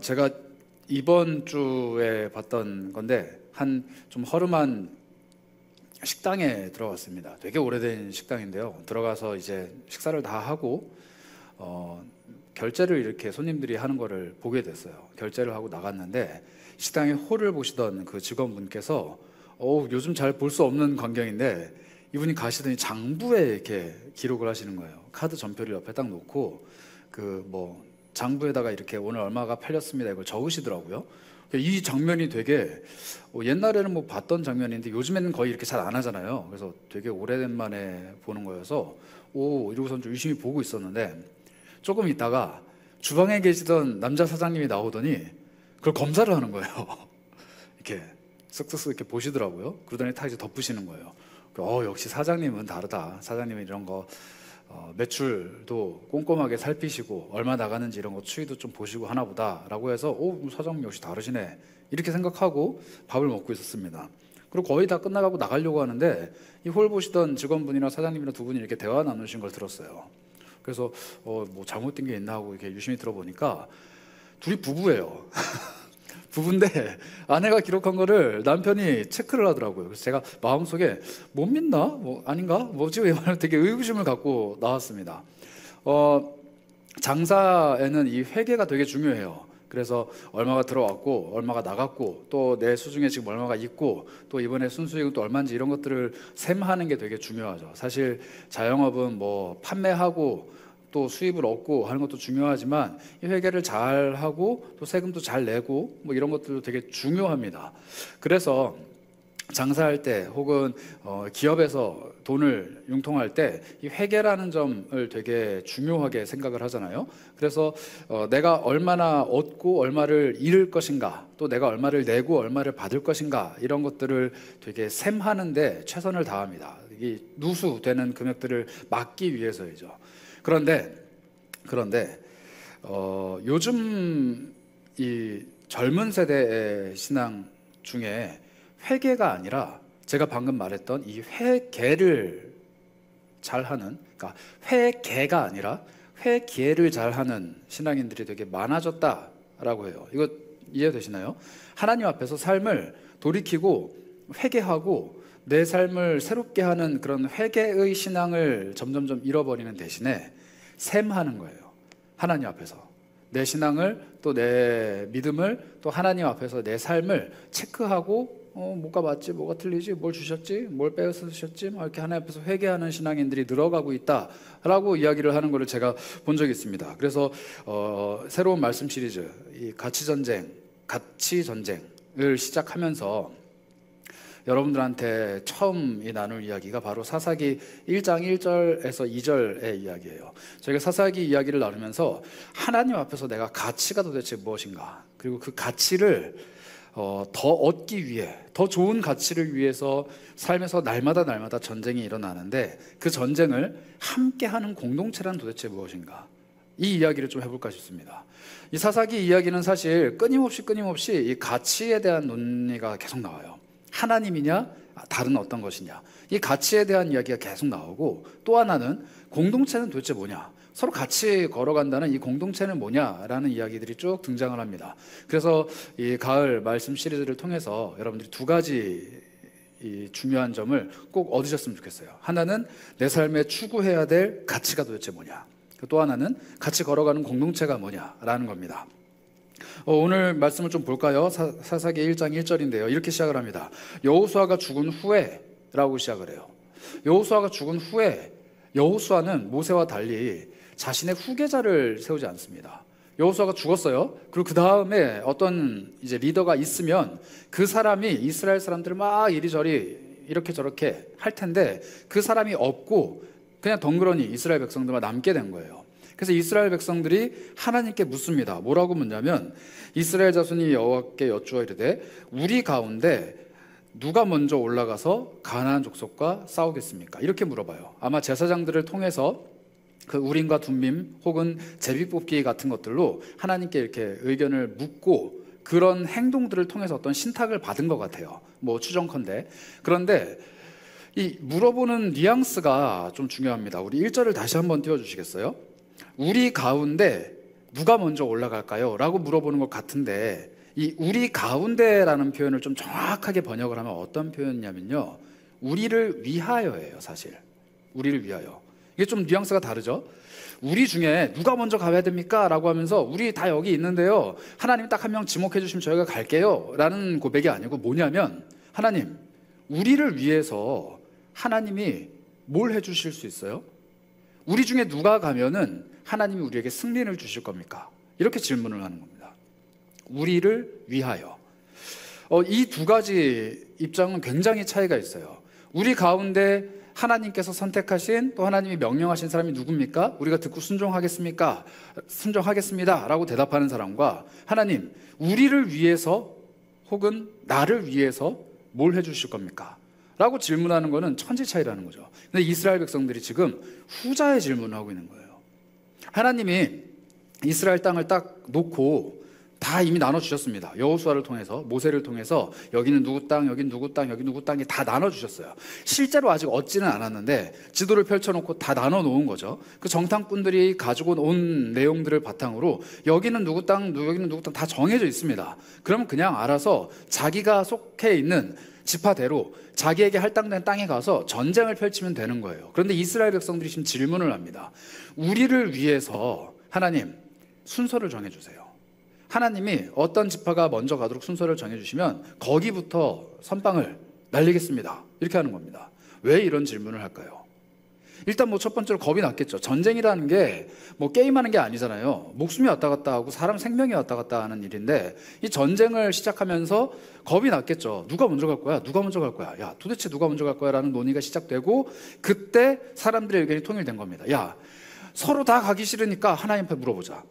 제가 이번 주에 봤던 건데 한 좀 허름한 식당에 들어갔습니다. 되게 오래된 식당인데요. 들어가서 이제 식사를 다 하고 결제를 이렇게 손님들이 하는 거를 보게 됐어요. 결제를 하고 나갔는데 식당의 홀을 보시던 그 직원분께서 요즘 잘 볼 수 없는 광경인데 이분이 가시더니 장부에 이렇게 기록을 하시는 거예요. 카드 전표를 옆에 딱 놓고 장부에다가 이렇게 오늘 얼마가 팔렸습니다 이걸 적으시더라고요. 이 장면이 되게 옛날에는 봤던 장면인데 요즘에는 거의 이렇게 잘 안 하잖아요. 그래서 되게 오래간만에 보는 거여서 이러고선 좀 유심히 보고 있었는데 조금 있다가 주방에 계시던 남자 사장님이 나오더니 그걸 검사를 하는 거예요. 이렇게 쓱쓱쓱 이렇게 보시더라고요. 그러더니 딱 이제 덮으시는 거예요. 역시 사장님은 다르다. 사장님은 이런 거 매출도 꼼꼼하게 살피시고 얼마 나가는지 이런 거 추이도 좀 보시고 하나 보다 라고 해서 사장님 역시 다르시네 이렇게 생각하고 밥을 먹고 있었습니다. 그리고 거의 다 끝나가고 나가려고 하는데 이 홀 보시던 직원분이랑 사장님이랑 두 분이 이렇게 대화 나누신 걸 들었어요. 그래서 잘못된 게 있나 하고 이렇게 유심히 들어보니까 둘이 부부예요. 부부인데 아내가 기록한 거를 남편이 체크를 하더라고요. 그래서 제가 마음속에 못 믿나? 아닌가? 뭐지? 되게 의구심을 갖고 나왔습니다. 장사에는 이 회계가 되게 중요해요. 그래서 얼마가 들어왔고 얼마가 나갔고 또 내 수중에 지금 얼마가 있고 또 이번에 순수익은 또 얼마인지 이런 것들을 셈하는 게 되게 중요하죠. 사실 자영업은 판매하고 또 수입을 얻고 하는 것도 중요하지만 이 회계를 잘 하고 또 세금도 잘 내고 이런 것들도 되게 중요합니다. 그래서 장사할 때 혹은 기업에서 돈을 융통할 때 이 회계라는 점을 되게 중요하게 생각을 하잖아요. 그래서 내가 얼마나 얻고 얼마를 잃을 것인가 또 내가 얼마를 내고 얼마를 받을 것인가 이런 것들을 되게 셈하는데 최선을 다합니다. 이 누수되는 금액들을 막기 위해서이죠. 그런데 요즘 이 젊은 세대의 신앙 중에 회개가 아니라 제가 방금 말했던 이 회개를 잘하는, 그러니까 회개가 아니라 회개를 잘하는 신앙인들이 되게 많아졌다라고 해요. 이거 이해되시나요? 하나님 앞에서 삶을 돌이키고 회개하고 내 삶을 새롭게 하는 그런 회개의 신앙을 점점점 잃어버리는 대신에 셈하는 거예요. 하나님 앞에서 내 신앙을 또 내 믿음을 또 하나님 앞에서 내 삶을 체크하고 뭐가 맞지 뭐가 틀리지 뭘 주셨지 뭘 빼앗으셨지 이렇게 하나님 앞에서 회개하는 신앙인들이 늘어가고 있다라고 이야기를 하는 것을 제가 본 적이 있습니다. 그래서 새로운 말씀 시리즈 이 가치 전쟁을 시작하면서 여러분들한테 처음 나눌 이야기가 바로 사사기 1장 1절에서 2절의 이야기예요. 저희가 사사기 이야기를 나누면서 하나님 앞에서 내가 가치가 도대체 무엇인가, 그리고 그 가치를 더 얻기 위해, 더 좋은 가치를 위해서 삶에서 날마다 전쟁이 일어나는데 그 전쟁을 함께하는 공동체란 도대체 무엇인가, 이 이야기를 좀 해볼까 싶습니다. 이 사사기 이야기는 사실 끊임없이 이 가치에 대한 논의가 계속 나와요. 하나님이냐 다른 어떤 것이냐, 이 가치에 대한 이야기가 계속 나오고, 또 하나는 공동체는 도대체 뭐냐, 서로 같이 걸어간다는 이 공동체는 뭐냐라는 이야기들이 쭉 등장을 합니다. 그래서 이 가을 말씀 시리즈를 통해서 여러분들이 두 가지 이 중요한 점을 꼭 얻으셨으면 좋겠어요. 하나는 내 삶에 추구해야 될 가치가 도대체 뭐냐, 또 하나는 같이 걸어가는 공동체가 뭐냐라는 겁니다. 오늘 말씀을 좀 볼까요? 사사기 1장 1절인데요. 이렇게 시작을 합니다. 여호수아가 죽은 후에 라고 시작을 해요. 여호수아가 죽은 후에, 여호수아는 모세와 달리 자신의 후계자를 세우지 않습니다. 여호수아가 죽었어요. 그리고 그 다음에 어떤 이제 리더가 있으면 그 사람이 이스라엘 사람들을 막 이리저리 이렇게 저렇게 할 텐데 그 사람이 없고 그냥 덩그러니 이스라엘 백성들만 남게 된 거예요. 그래서 이스라엘 백성들이 하나님께 묻습니다. 뭐라고 묻냐면, 이스라엘 자손이 여호와께 여쭈어 이르되 우리 가운데 누가 먼저 올라가서 가나안 족속과 싸우겠습니까? 이렇게 물어봐요. 아마 제사장들을 통해서 그 우림과 둠밈 혹은 제비뽑기 같은 것들로 하나님께 이렇게 의견을 묻고 그런 행동들을 통해서 어떤 신탁을 받은 것 같아요. 추정컨대. 그런데 이 물어보는 뉘앙스가 좀 중요합니다. 우리 1절을 다시 한번 띄워주시겠어요? 우리 가운데 누가 먼저 올라갈까요? 라고 물어보는 것 같은데, 이 우리 가운데라는 표현을 좀 정확하게 번역을 하면 어떤 표현이냐면요, 우리를 위하여예요. 사실 우리를 위하여. 이게 좀 뉘앙스가 다르죠. 우리 중에 누가 먼저 가야 됩니까? 라고 하면서 우리 다 여기 있는데요, 하나님 딱 한 명 지목해 주시면 저희가 갈게요 라는 고백이 아니고, 뭐냐면 하나님, 우리를 위해서 하나님이 뭘 해주실 수 있어요? 우리 중에 누가 가면은 하나님이 우리에게 승리를 주실 겁니까? 이렇게 질문을 하는 겁니다. 우리를 위하여. 이 두 가지 입장은 굉장히 차이가 있어요. 우리 가운데 하나님께서 선택하신, 또 하나님이 명령하신 사람이 누굽니까? 우리가 듣고 순종하겠습니까? 순종하겠습니다 라고 대답하는 사람과, 하나님, 우리를 위해서 혹은 나를 위해서 뭘 해주실 겁니까? 라고 질문하는 것은 천지 차이라는 거죠. 근데 이스라엘 백성들이 지금 후자의 질문을 하고 있는 거예요. 하나님이 이스라엘 땅을 딱 놓고 다 이미 나눠주셨습니다. 여호수아를 통해서, 모세를 통해서 여기는 누구 땅, 여기는 누구 땅, 여기 누구 땅이 다 나눠주셨어요. 실제로 아직 얻지는 않았는데 지도를 펼쳐놓고 다 나눠놓은 거죠. 그 정탐꾼들이 가지고 온 내용들을 바탕으로 여기는 누구 땅, 여기는 누구 땅 다 정해져 있습니다. 그러면 그냥 알아서 자기가 속해 있는 지파대로 자기에게 할당된 땅에 가서 전쟁을 펼치면 되는 거예요. 그런데 이스라엘 백성들이 지금 질문을 합니다. 우리를 위해서 하나님, 순서를 정해주세요. 하나님이 어떤 지파가 먼저 가도록 순서를 정해주시면 거기부터 선빵을 날리겠습니다. 이렇게 하는 겁니다. 왜 이런 질문을 할까요? 일단 첫 번째로 겁이 났겠죠. 전쟁이라는 게 게임하는 게 아니잖아요. 목숨이 왔다 갔다 하고 사람 생명이 왔다 갔다 하는 일인데, 이 전쟁을 시작하면서 겁이 났겠죠. 누가 먼저 갈 거야? 누가 먼저 갈 거야? 야, 도대체 누가 먼저 갈 거야? 라는 논의가 시작되고, 그때 사람들의 의견이 통일된 겁니다. 야, 서로 다 가기 싫으니까 하나님 앞에 물어보자.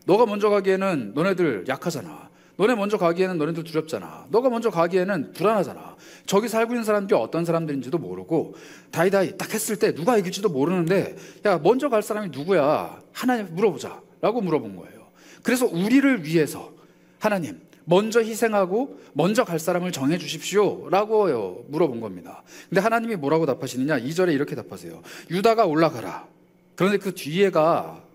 너가 먼저 가기에는 너네들 약하잖아. 너네 먼저 가기에는 너네들 두렵잖아. 너가 먼저 가기에는 불안하잖아. 저기 살고 있는 사람들이 어떤 사람들인지도 모르고 다이다이 딱 했을 때 누가 이길지도 모르는데, 야, 먼저 갈 사람이 누구야? 하나님 물어보자 라고 물어본 거예요. 그래서 우리를 위해서 하나님, 먼저 희생하고 먼저 갈 사람을 정해 주십시오 라고 물어본 겁니다. 근데 하나님이 뭐라고 답하시느냐? 2절에 이렇게 답하세요. 유다가 올라가라. 그런데 그 뒤에가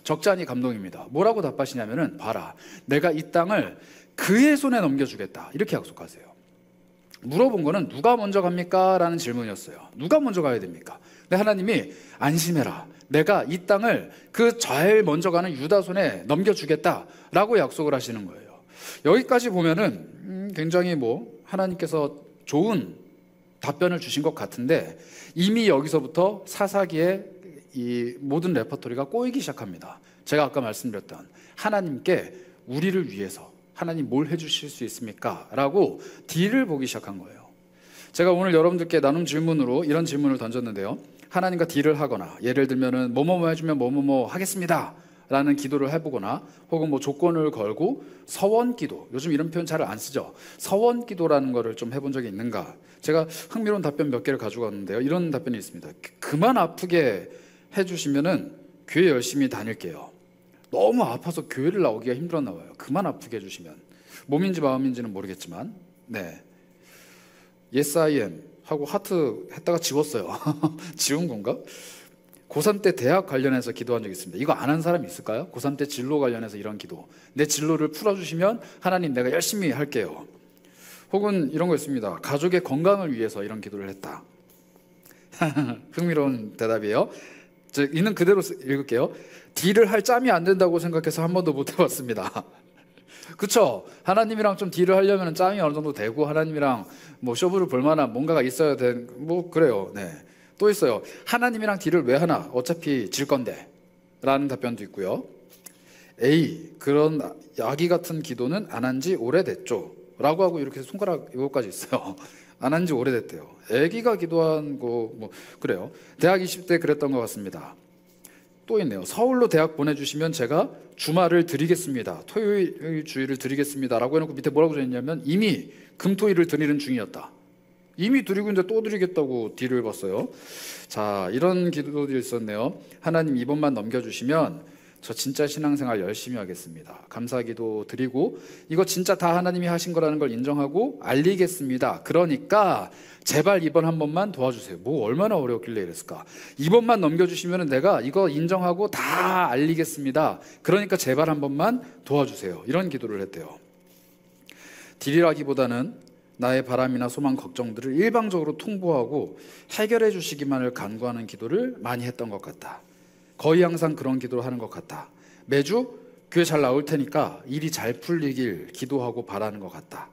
적잖이 감동입니다. 뭐라고 답하시냐면은, 봐라, 내가 이 땅을 그의 손에 넘겨주겠다 이렇게 약속하세요. 물어본 거는 누가 먼저 갑니까? 라는 질문이었어요. 누가 먼저 가야 됩니까? 근데 하나님이 안심해라, 내가 이 땅을 그 제일 먼저 가는 유다 손에 넘겨주겠다 라고 약속을 하시는 거예요. 여기까지 보면은 굉장히 하나님께서 좋은 답변을 주신 것 같은데, 이미 여기서부터 사사기의 이 모든 레퍼토리가 꼬이기 시작합니다. 제가 아까 말씀드렸던 하나님께 우리를 위해서 하나님 뭘 해주실 수 있습니까? 라고 딜을 보기 시작한 거예요. 제가 오늘 여러분들께 나눔 질문으로 이런 질문을 던졌는데요, 하나님과 딜을 하거나, 예를 들면은 뭐뭐뭐 해주면 뭐뭐뭐 하겠습니다 라는 기도를 해보거나, 혹은 조건을 걸고 서원 기도, 요즘 이런 표현 잘 안 쓰죠. 서원 기도라는 거를 좀 해본 적이 있는가? 제가 흥미로운 답변 몇 개를 가지고 왔는데요, 이런 답변이 있습니다. 그만 아프게 해주시면은 교회 열심히 다닐게요. 너무 아파서 교회를 나오기가 힘들었나 봐요. 그만 아프게 해주시면. 몸인지 마음인지는 모르겠지만, 네, Yes I am 하고 하트 했다가 지웠어요. 지운 건가? 고3 때 대학 관련해서 기도한 적이 있습니다. 이거 안 한 사람 있을까요? 고3 때 진로 관련해서 이런 기도, 내 진로를 풀어주시면 하나님 내가 열심히 할게요. 혹은 이런 거 있습니다. 가족의 건강을 위해서 이런 기도를 했다. 흥미로운 대답이에요. 있는 그대로 읽을게요. 딜을 할 짬이 안 된다고 생각해서 한 번도 못 해봤습니다. 그쵸? 하나님이랑 좀 딜을 하려면 짬이 어느 정도 되고, 하나님이랑 쇼부를 볼 만한 뭔가가 있어야 된, 그래요. 네. 또 있어요. 하나님이랑 딜을 왜 하나? 어차피 질 건데 라는 답변도 있고요. A, 그런 아기 같은 기도는 안 한 지 오래됐죠 라고 하고 이렇게 손가락 이거까지 있어요. 안 한 지 오래됐대요. 아기가 기도한 거 그래요. 대학 20대 그랬던 것 같습니다. 또 있네요. 서울로 대학 보내주시면 제가 주말을 드리겠습니다. 토요일 주일을 드리겠습니다 라고 해놓고 밑에 뭐라고 적혀있냐면, 이미 금토일을 드리는 중이었다. 이미 드리고 있는데 또 드리겠다고 딜을 봤어요. 자, 이런 기도들이 있었네요. 하나님, 이번만 넘겨주시면 저 진짜 신앙생활 열심히 하겠습니다. 감사기도 드리고 이거 진짜 다 하나님이 하신 거라는 걸 인정하고 알리겠습니다. 그러니까 제발 이번 한 번만 도와주세요. 뭐 얼마나 어려웠길래 이랬을까. 이번만 넘겨주시면 내가 이거 인정하고 다 알리겠습니다. 그러니까 제발 한 번만 도와주세요. 이런 기도를 했대요. 딜이라기보다는 나의 바람이나 소망, 걱정들을 일방적으로 통보하고 해결해 주시기만을 간구하는 기도를 많이 했던 것 같다. 거의 항상 그런 기도를 하는 것 같다. 매주 교회 잘 나올 테니까 일이 잘 풀리길 기도하고 바라는 것 같다.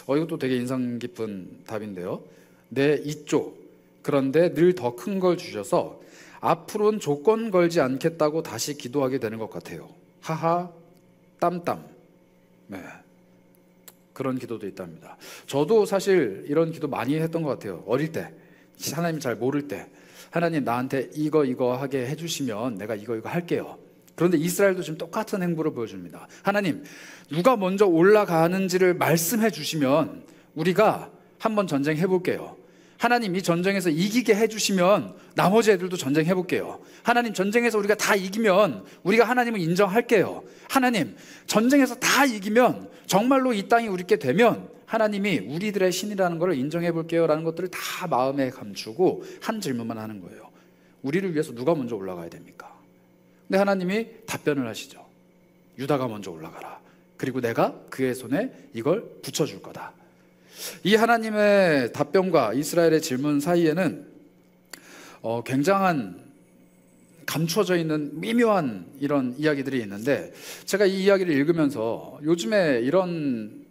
이것도 되게 인상 깊은 답인데요. 내 이쪽, 그런데 늘 더 큰 걸 주셔서 앞으로는 조건 걸지 않겠다고 다시 기도하게 되는 것 같아요. 하하, 땀땀. 네. 그런 기도도 있답니다. 저도 사실 이런 기도 많이 했던 것 같아요. 어릴 때, 하나님 잘 모를 때, 하나님 나한테 이거 하게 해주시면 내가 이거 할게요. 그런데 이스라엘도 지금 똑같은 행보를 보여줍니다. 하나님, 누가 먼저 올라가는지를 말씀해 주시면 우리가 한번 전쟁해 볼게요. 하나님, 이 전쟁에서 이기게 해주시면 나머지 애들도 전쟁해 볼게요. 하나님, 전쟁에서 우리가 다 이기면 우리가 하나님을 인정할게요. 하나님, 전쟁에서 다 이기면 정말로 이 땅이 우리께 되면 하나님이 우리들의 신이라는 걸 인정해 볼게요 라는 것들을 다 마음에 감추고 한 질문만 하는 거예요. 우리를 위해서 누가 먼저 올라가야 됩니까? 근데 하나님이 답변을 하시죠. 유다가 먼저 올라가라. 그리고 내가 그의 손에 이걸 붙여줄 거다. 이 하나님의 답변과 이스라엘의 질문 사이에는 굉장한 감춰져 있는 미묘한 이런 이야기들이 있는데, 제가 이 이야기를 읽으면서 요즘에 이런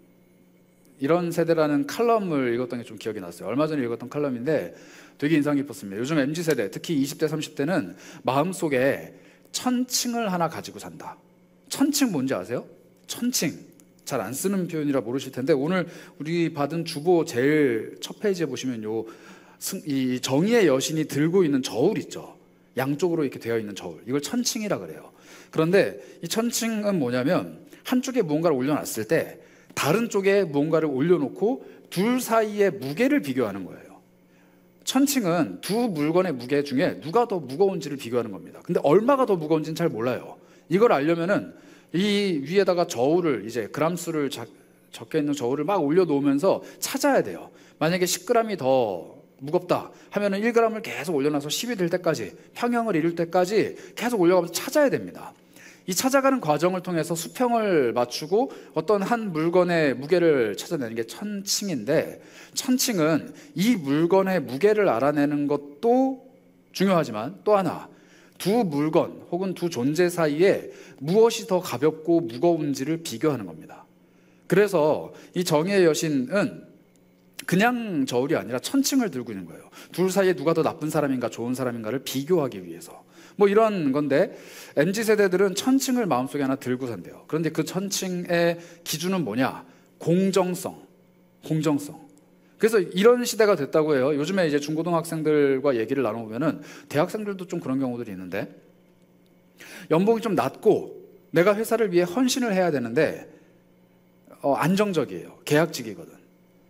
세대라는 칼럼을 읽었던 게 좀 기억이 났어요. 얼마 전에 읽었던 칼럼인데 되게 인상 깊었습니다. 요즘 MZ세대, 특히 20대 30대는 마음속에 천칭을 하나 가지고 산다. 천칭 뭔지 아세요? 천칭. 잘 안 쓰는 표현이라 모르실 텐데, 오늘 우리 받은 주보 제일 첫 페이지에 보시면 이 정의의 여신이 들고 있는 저울 있죠. 양쪽으로 이렇게 되어 있는 저울. 이걸 천칭이라 그래요. 그런데 이 천칭은 뭐냐면 한쪽에 무언가를 올려놨을 때 다른 쪽에 무언가를 올려놓고 둘 사이의 무게를 비교하는 거예요. 천칭은 두 물건의 무게 중에 누가 더 무거운지를 비교하는 겁니다. 근데 얼마가 더 무거운지는 잘 몰라요. 이걸 알려면은 이 위에다가 저울을, 이제 그람수를 적혀 있는 저울을 막 올려놓으면서 찾아야 돼요. 만약에 10g이 더 무겁다 하면은 1g을 계속 올려놔서 10이 될 때까지, 평형을 이룰 때까지 계속 올려가면서 찾아야 됩니다. 이 찾아가는 과정을 통해서 수평을 맞추고 어떤 한 물건의 무게를 찾아내는 게 천칭인데, 천칭은 이 물건의 무게를 알아내는 것도 중요하지만 또 하나, 두 물건 혹은 두 존재 사이에 무엇이 더 가볍고 무거운지를 비교하는 겁니다. 그래서 이 정의의 여신은 그냥 저울이 아니라 천칭을 들고 있는 거예요. 둘 사이에 누가 더 나쁜 사람인가 좋은 사람인가를 비교하기 위해서. 뭐 이런 건데, MZ세대들은 천칭을 마음속에 하나 들고 산대요. 그런데 그 천칭의 기준은 뭐냐? 공정성. 그래서 이런 시대가 됐다고 해요. 요즘에 이제 중고등학생들과 얘기를 나눠보면은 대학생들도 좀 그런 경우들이 있는데, 연봉이 좀 낮고 내가 회사를 위해 헌신을 해야 되는데 안정적이에요. 계약직이거든.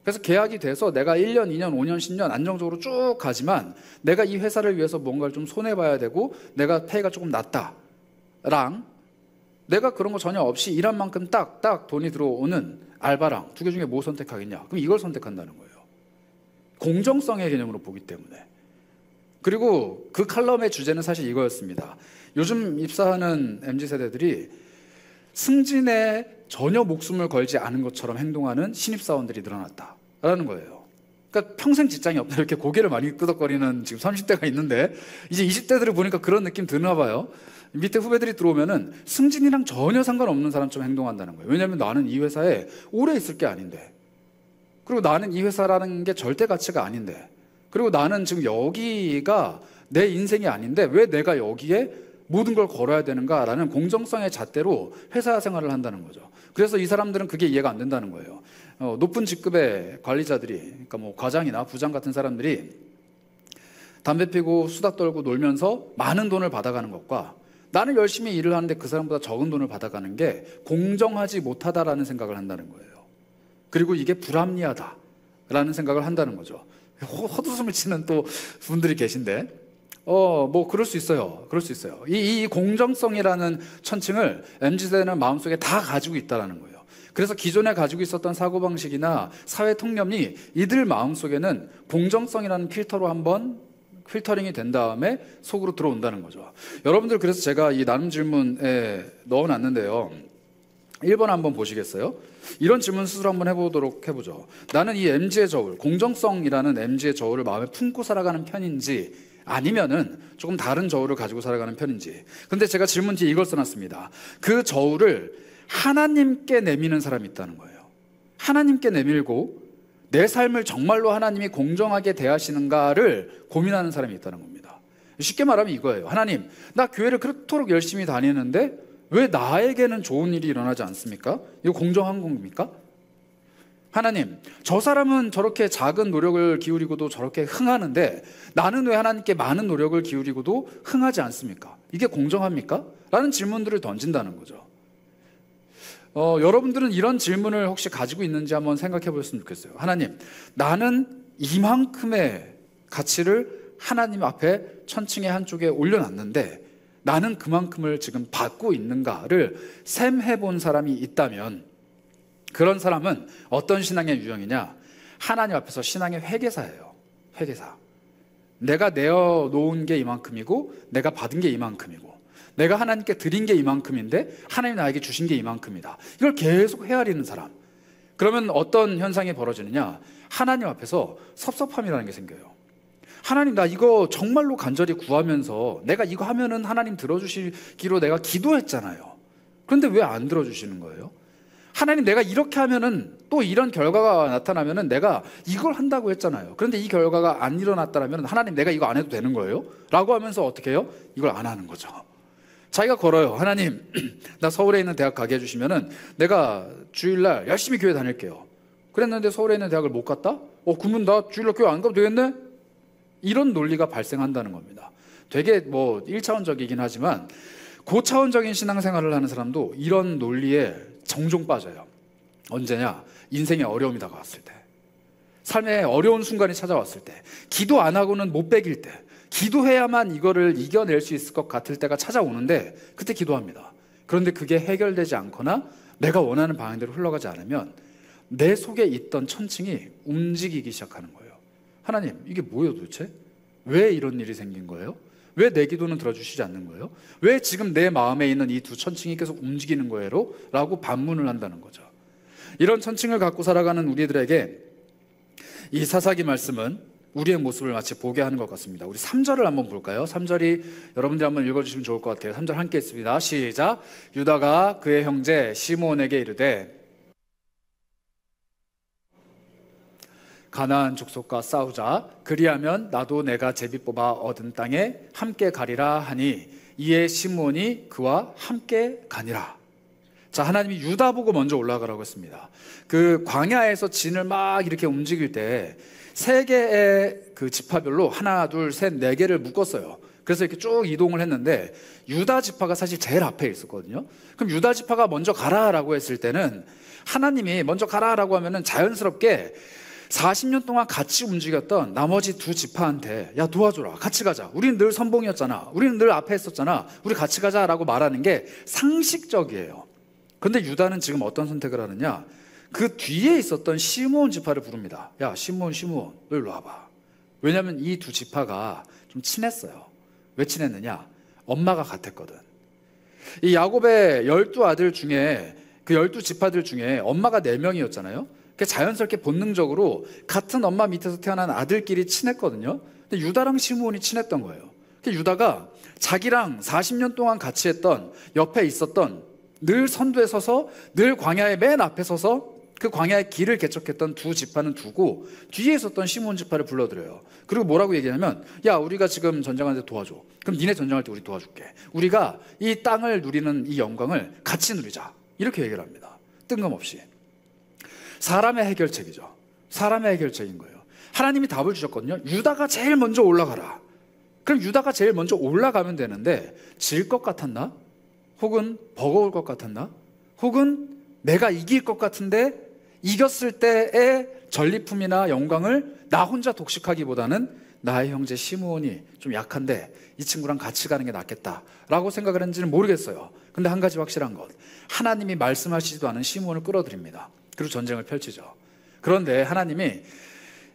그래서 계약이 돼서 내가 1년, 2년, 5년, 10년 안정적으로 쭉 가지만 내가 이 회사를 위해서 뭔가를 좀 손해봐야 되고 내가 페이가 조금 낮다랑 내가 그런 거 전혀 없이 일한 만큼 딱 돈이 들어오는 알바랑 두 개 중에 뭐 선택하겠냐? 그럼 이걸 선택한다는 거예요. 공정성의 개념으로 보기 때문에. 그리고 그 칼럼의 주제는 사실 이거였습니다. 요즘 입사하는 MZ세대들이 승진에 전혀 목숨을 걸지 않은 것처럼 행동하는 신입사원들이 늘어났다라는 거예요. 그러니까 평생 직장이 없다 이렇게 고개를 많이 끄덕거리는 지금 30대가 있는데, 이제 20대들을 보니까 그런 느낌 드나 봐요. 밑에 후배들이 들어오면은 승진이랑 전혀 상관없는 사람처럼 행동한다는 거예요. 왜냐하면 나는 이 회사에 오래 있을 게 아닌데, 그리고 나는 이 회사라는 게 절대 가치가 아닌데, 그리고 나는 지금 여기가 내 인생이 아닌데 왜 내가 여기에 모든 걸 걸어야 되는가라는 공정성의 잣대로 회사 생활을 한다는 거죠. 그래서 이 사람들은 그게 이해가 안 된다는 거예요. 높은 직급의 관리자들이, 그러니까 뭐 과장이나 부장 같은 사람들이 담배 피고 수다 떨고 놀면서 많은 돈을 받아가는 것과 나는 열심히 일을 하는데 그 사람보다 적은 돈을 받아가는 게 공정하지 못하다라는 생각을 한다는 거예요. 그리고 이게 불합리하다라는 생각을 한다는 거죠. 헛웃음을 치는 또 분들이 계신데, 뭐 그럴 수 있어요. 그럴 수 있어요. 이 공정성이라는 천칭을 MZ세대는 마음속에 다 가지고 있다는 거예요. 그래서 기존에 가지고 있었던 사고방식이나 사회 통념이 이들 마음속에는 공정성이라는 필터로 한번 필터링이 된 다음에 속으로 들어온다는 거죠. 여러분들, 그래서 제가 이 나눔 질문에 넣어놨는데요. 1번 한번 보시겠어요? 이런 질문 스스로 한번 해보죠. 나는 이 MZ의 저울, 공정성이라는 MZ의 저울을 마음에 품고 살아가는 편인지, 아니면은 조금 다른 저울을 가지고 살아가는 편인지. 근데 제가 질문 뒤에 이걸 써놨습니다. 그 저울을 하나님께 내미는 사람이 있다는 거예요. 하나님께 내밀고 내 삶을 정말로 하나님이 공정하게 대하시는가를 고민하는 사람이 있다는 겁니다. 쉽게 말하면 이거예요. 하나님, 나 교회를 그렇도록 열심히 다니는데 왜 나에게는 좋은 일이 일어나지 않습니까? 이거 공정한 겁니까? 하나님, 저 사람은 저렇게 작은 노력을 기울이고도 저렇게 흥하는데 나는 왜 하나님께 많은 노력을 기울이고도 흥하지 않습니까? 이게 공정합니까? 라는 질문들을 던진다는 거죠. 여러분들은 이런 질문을 혹시 가지고 있는지 한번 생각해 보셨으면 좋겠어요. 하나님, 나는 이만큼의 가치를 하나님 앞에 천칭의 한쪽에 올려놨는데 나는 그만큼을 지금 받고 있는가를 셈해 본 사람이 있다면, 그런 사람은 어떤 신앙의 유형이냐? 하나님 앞에서 신앙의 회계사예요. 회계사. 내가 내어놓은 게 이만큼이고 내가 받은 게 이만큼이고 내가 하나님께 드린 게 이만큼인데 하나님이 나에게 주신 게 이만큼이다. 이걸 계속 헤아리는 사람. 그러면 어떤 현상이 벌어지느냐? 하나님 앞에서 섭섭함이라는 게 생겨요. 하나님, 나 이거 정말로 간절히 구하면서 내가 이거 하면은 하나님 들어주시기로 내가 기도했잖아요. 그런데 왜 안 들어주시는 거예요? 하나님, 내가 이렇게 하면은 또 이런 결과가 나타나면은 내가 이걸 한다고 했잖아요. 그런데 이 결과가 안 일어났다라면 하나님, 내가 이거 안 해도 되는 거예요? 라고 하면서 어떻게 해요? 이걸 안 하는 거죠. 자기가 걸어요. 하나님, 나 서울에 있는 대학 가게 해주시면은 내가 주일날 열심히 교회 다닐게요. 그랬는데 서울에 있는 대학을 못 갔다? 그러면 나 주일날 교회 안 가도 되겠네? 이런 논리가 발생한다는 겁니다. 되게 뭐 1차원적이긴 하지만 고차원적인 신앙생활을 하는 사람도 이런 논리에 종종 빠져요. 언제냐? 인생에 어려움이 다가왔을 때, 삶에 어려운 순간이 찾아왔을 때, 기도 안 하고는 못 베길 때, 기도해야만 이거를 이겨낼 수 있을 것 같을 때가 찾아오는데 그때 기도합니다. 그런데 그게 해결되지 않거나 내가 원하는 방향대로 흘러가지 않으면 내 속에 있던 천칭이 움직이기 시작하는 거예요. 하나님, 이게 뭐예요 도대체? 왜 이런 일이 생긴 거예요? 왜 내 기도는 들어주시지 않는 거예요? 왜 지금 내 마음에 있는 이 두 천칭이 계속 움직이는 거예요? 라고 반문을 한다는 거죠. 이런 천칭을 갖고 살아가는 우리들에게 이 사사기 말씀은 우리의 모습을 마치 보게 하는 것 같습니다. 우리 3절을 한번 볼까요? 3절이 여러분들이 한번 읽어주시면 좋을 것 같아요. 3절 함께 읽습니다. 시작. 유다가 그의 형제 시므온에게 이르되 가나안 족속과 싸우자. 그리하면 나도 내가 제비 뽑아 얻은 땅에 함께 가리라 하니 이에 시므온이 그와 함께 가니라. 자, 하나님이 유다 보고 먼저 올라가라고 했습니다. 그 광야에서 진을 막 이렇게 움직일 때 세 개의 그 지파별로 하나, 둘, 셋, 네 개를 묶었어요. 그래서 이렇게 쭉 이동을 했는데 유다 지파가 사실 제일 앞에 있었거든요. 그럼 유다 지파가 먼저 가라라고 했을 때는 하나님이 먼저 가라라고 하면은 자연스럽게 40년 동안 같이 움직였던 나머지 두 지파한테 야, 도와줘라, 같이 가자, 우리는 늘 선봉이었잖아, 우리는 늘 앞에 있었잖아, 우리 같이 가자라고 말하는 게 상식적이에요. 근데 유다는 지금 어떤 선택을 하느냐? 그 뒤에 있었던 시므온 지파를 부릅니다. 야, 시므온, 너 일로 와봐. 왜냐하면 이 두 지파가 좀 친했어요. 왜 친했느냐? 엄마가 같았거든. 이 야곱의 12아들 중에, 그 12지파들 중에 엄마가 4명이었잖아요. 그러니까 자연스럽게 본능적으로 같은 엄마 밑에서 태어난 아들끼리 친했거든요. 근데 유다랑 시므온이 친했던 거예요. 그러니까 유다가 자기랑 40년 동안 같이 했던, 옆에 있었던, 늘 선두에 서서 늘 광야의 맨 앞에 서서 그 광야의 길을 개척했던 두 지파는 두고 뒤에 있었던 시므온 지파를 불러들여요. 그리고 뭐라고 얘기하냐면, 야, 우리가 지금 전쟁하는데 도와줘. 그럼 니네 전쟁할 때 우리 도와줄게. 우리가 이 땅을 누리는 이 영광을 같이 누리자. 이렇게 얘기를 합니다. 뜬금없이. 사람의 해결책이죠. 사람의 해결책인 거예요. 하나님이 답을 주셨거든요. 유다가 제일 먼저 올라가라. 그럼 유다가 제일 먼저 올라가면 되는데 질 것 같았나? 혹은 버거울 것 같았나? 혹은 내가 이길 것 같은데 이겼을 때의 전리품이나 영광을 나 혼자 독식하기보다는 나의 형제 시므온이 좀 약한데 이 친구랑 같이 가는 게 낫겠다라고 생각을 했는지는 모르겠어요. 근데 한 가지 확실한 것, 하나님이 말씀하시지도 않은 시므온을 끌어들입니다. 그리고 전쟁을 펼치죠. 그런데 하나님이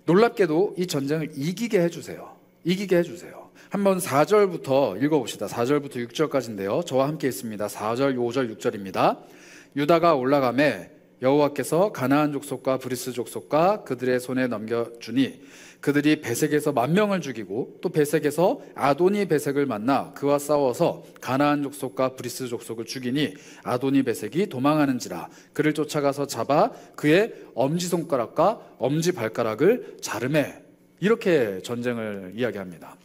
놀랍게도 이 전쟁을 이기게 해주세요. 이기게 해주세요. 한번 4절부터 읽어봅시다. 4절부터 6절까지인데요. 저와 함께 있습니다. 4절, 5절, 6절입니다. 유다가 올라가매 여호와께서 가나안 족속과 브리스 족속과 그들의 손에 넘겨주니 그들이 베색에서 10,000명을 죽이고 또 베색에서 아도니 베색을 만나 그와 싸워서 가나안 족속과 브리스 족속을 죽이니 아도니 베색이 도망하는지라 그를 쫓아가서 잡아 그의 엄지손가락과 엄지발가락을 자르매. 이렇게 전쟁을 이야기합니다.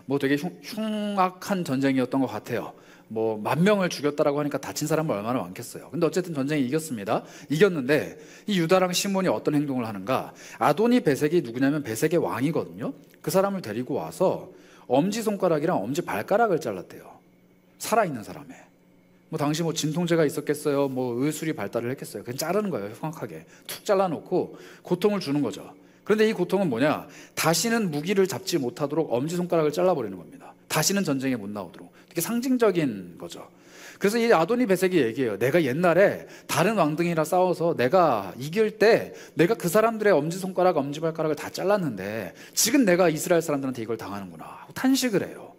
뭐 되게 흉악한 전쟁이었던 것 같아요. 뭐 10,000명을 죽였다라고 하니까 다친 사람은 얼마나 많겠어요. 근데 어쨌든 전쟁이 이겼습니다. 이겼는데 이 유다랑 시몬이 어떤 행동을 하는가? 아도니 베색이 누구냐면 베색의 왕이거든요. 그 사람을 데리고 와서 엄지손가락이랑 엄지발가락을 잘랐대요. 살아있는 사람의. 뭐 당시 뭐 진통제가 있었겠어요? 뭐 의술이 발달을 했겠어요? 그냥 자르는 거예요. 흉악하게 툭 잘라놓고 고통을 주는 거죠. 그런데 이 고통은 뭐냐? 다시는 무기를 잡지 못하도록 엄지손가락을 잘라버리는 겁니다. 다시는 전쟁에 못 나오도록. 되게 상징적인 거죠. 그래서 이 아도니 베색이 얘기해요. 내가 옛날에 다른 왕등이랑 싸워서 내가 이길 때 내가 그 사람들의 엄지손가락, 엄지발가락을 다 잘랐는데 지금 내가 이스라엘 사람들한테 이걸 당하는구나. 탄식을 해요.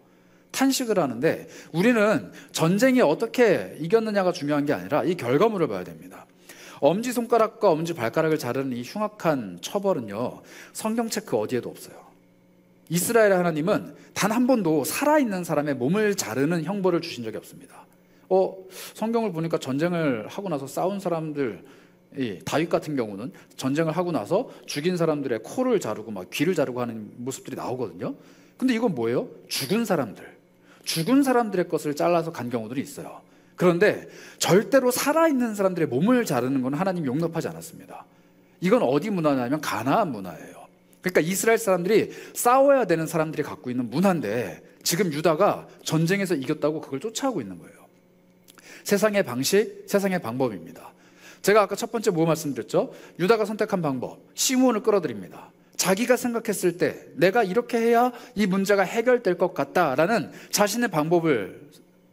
탄식을 하는데 우리는 전쟁이 어떻게 이겼느냐가 중요한 게 아니라 이 결과물을 봐야 됩니다. 엄지손가락과 엄지발가락을 자르는 이 흉악한 처벌은요, 성경책 그 어디에도 없어요. 이스라엘의 하나님은 단 한 번도 살아있는 사람의 몸을 자르는 형벌을 주신 적이 없습니다. 성경을 보니까 전쟁을 하고 나서 싸운 사람들, 다윗 같은 경우는 전쟁을 하고 나서 죽인 사람들의 코를 자르고 막 귀를 자르고 하는 모습들이 나오거든요. 근데 이건 뭐예요? 죽은 사람들의 것을 잘라서 간 경우들이 있어요. 그런데 절대로 살아있는 사람들의 몸을 자르는 건 하나님 용납하지 않았습니다. 이건 어디 문화냐면 가나안 문화예요. 그러니까 이스라엘 사람들이 싸워야 되는 사람들이 갖고 있는 문화인데 지금 유다가 전쟁에서 이겼다고 그걸 쫓아오고 있는 거예요. 세상의 방식, 세상의 방법입니다. 제가 아까 첫 번째 뭐 말씀드렸죠? 유다가 선택한 방법, 시므온을 끌어들입니다. 자기가 생각했을 때 내가 이렇게 해야 이 문제가 해결될 것 같다라는 자신의 방법을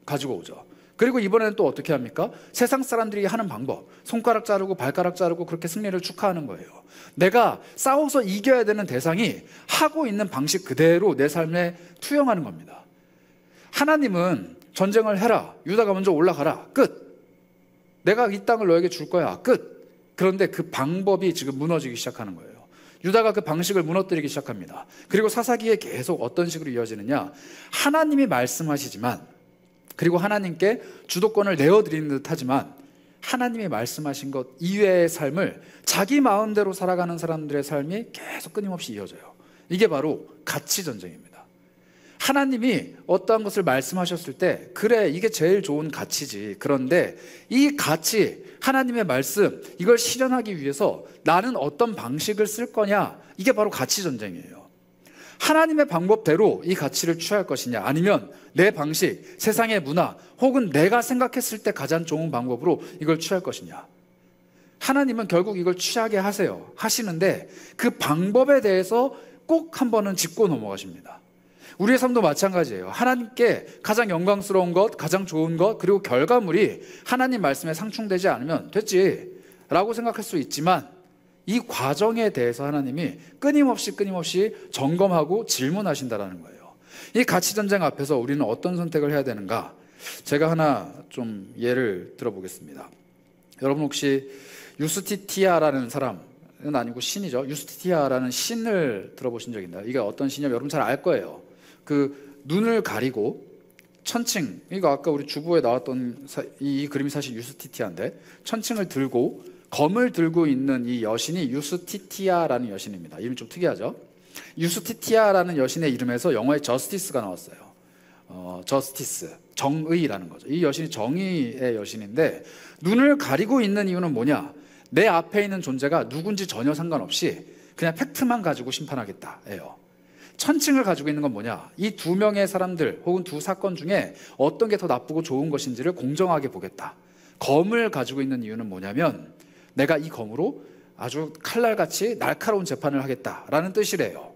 가지고 오죠. 그리고 이번에는 또 어떻게 합니까? 세상 사람들이 하는 방법, 손가락 자르고 발가락 자르고 그렇게 승리를 축하하는 거예요. 내가 싸워서 이겨야 되는 대상이 하고 있는 방식 그대로 내 삶에 투영하는 겁니다. 하나님은 전쟁을 해라, 유다가 먼저 올라가라, 끝. 내가 이 땅을 너에게 줄 거야, 끝. 그런데 그 방법이 지금 무너지기 시작하는 거예요. 유다가 그 방식을 무너뜨리기 시작합니다. 그리고 사사기에 계속 어떤 식으로 이어지느냐, 하나님이 말씀하시지만, 그리고 하나님께 주도권을 내어드리는 듯 하지만 하나님이 말씀하신 것 이외의 삶을 자기 마음대로 살아가는 사람들의 삶이 계속 끊임없이 이어져요. 이게 바로 가치 전쟁입니다. 하나님이 어떠한 것을 말씀하셨을 때 그래, 이게 제일 좋은 가치지. 그런데 이 가치, 하나님의 말씀, 이걸 실현하기 위해서 나는 어떤 방식을 쓸 거냐, 이게 바로 가치 전쟁이에요. 하나님의 방법대로 이 가치를 취할 것이냐, 아니면 내 방식, 세상의 문화, 혹은 내가 생각했을 때 가장 좋은 방법으로 이걸 취할 것이냐. 하나님은 결국 이걸 취하게 하시는데 그 방법에 대해서 꼭 한 번은 짚고 넘어가십니다. 우리의 삶도 마찬가지예요. 하나님께 가장 영광스러운 것, 가장 좋은 것, 그리고 결과물이 하나님 말씀에 상충되지 않으면 됐지 라고 생각할 수 있지만 이 과정에 대해서 하나님이 끊임없이 점검하고 질문하신다는 거예요. 이 가치전쟁 앞에서 우리는 어떤 선택을 해야 되는가? 제가 하나 좀 예를 들어보겠습니다. 여러분 혹시 유스티티아라는 사람은 아니고 신이죠. 유스티티아라는 신을 들어보신 적 있나요? 이게 어떤 신이냐면 여러분 잘 알 거예요. 그 눈을 가리고 천칭, 이거 아까 우리 주보에 나왔던 이 그림이 사실 유스티티아인데, 천칭을 들고 검을 들고 있는 이 여신이 유스티티아라는 여신입니다. 이름이 좀 특이하죠? 유스티티아라는 여신의 이름에서 영어에 저스티스가 나왔어요. 저스티스, 정의라는 거죠. 이 여신이 정의의 여신인데 눈을 가리고 있는 이유는 뭐냐? 내 앞에 있는 존재가 누군지 전혀 상관없이 그냥 팩트만 가지고 심판하겠다예요. 천칭을 가지고 있는 건 뭐냐? 이 두 명의 사람들 혹은 두 사건 중에 어떤 게 더 나쁘고 좋은 것인지를 공정하게 보겠다. 검을 가지고 있는 이유는 뭐냐면 내가 이 검으로 아주 칼날같이 날카로운 재판을 하겠다라는 뜻이래요.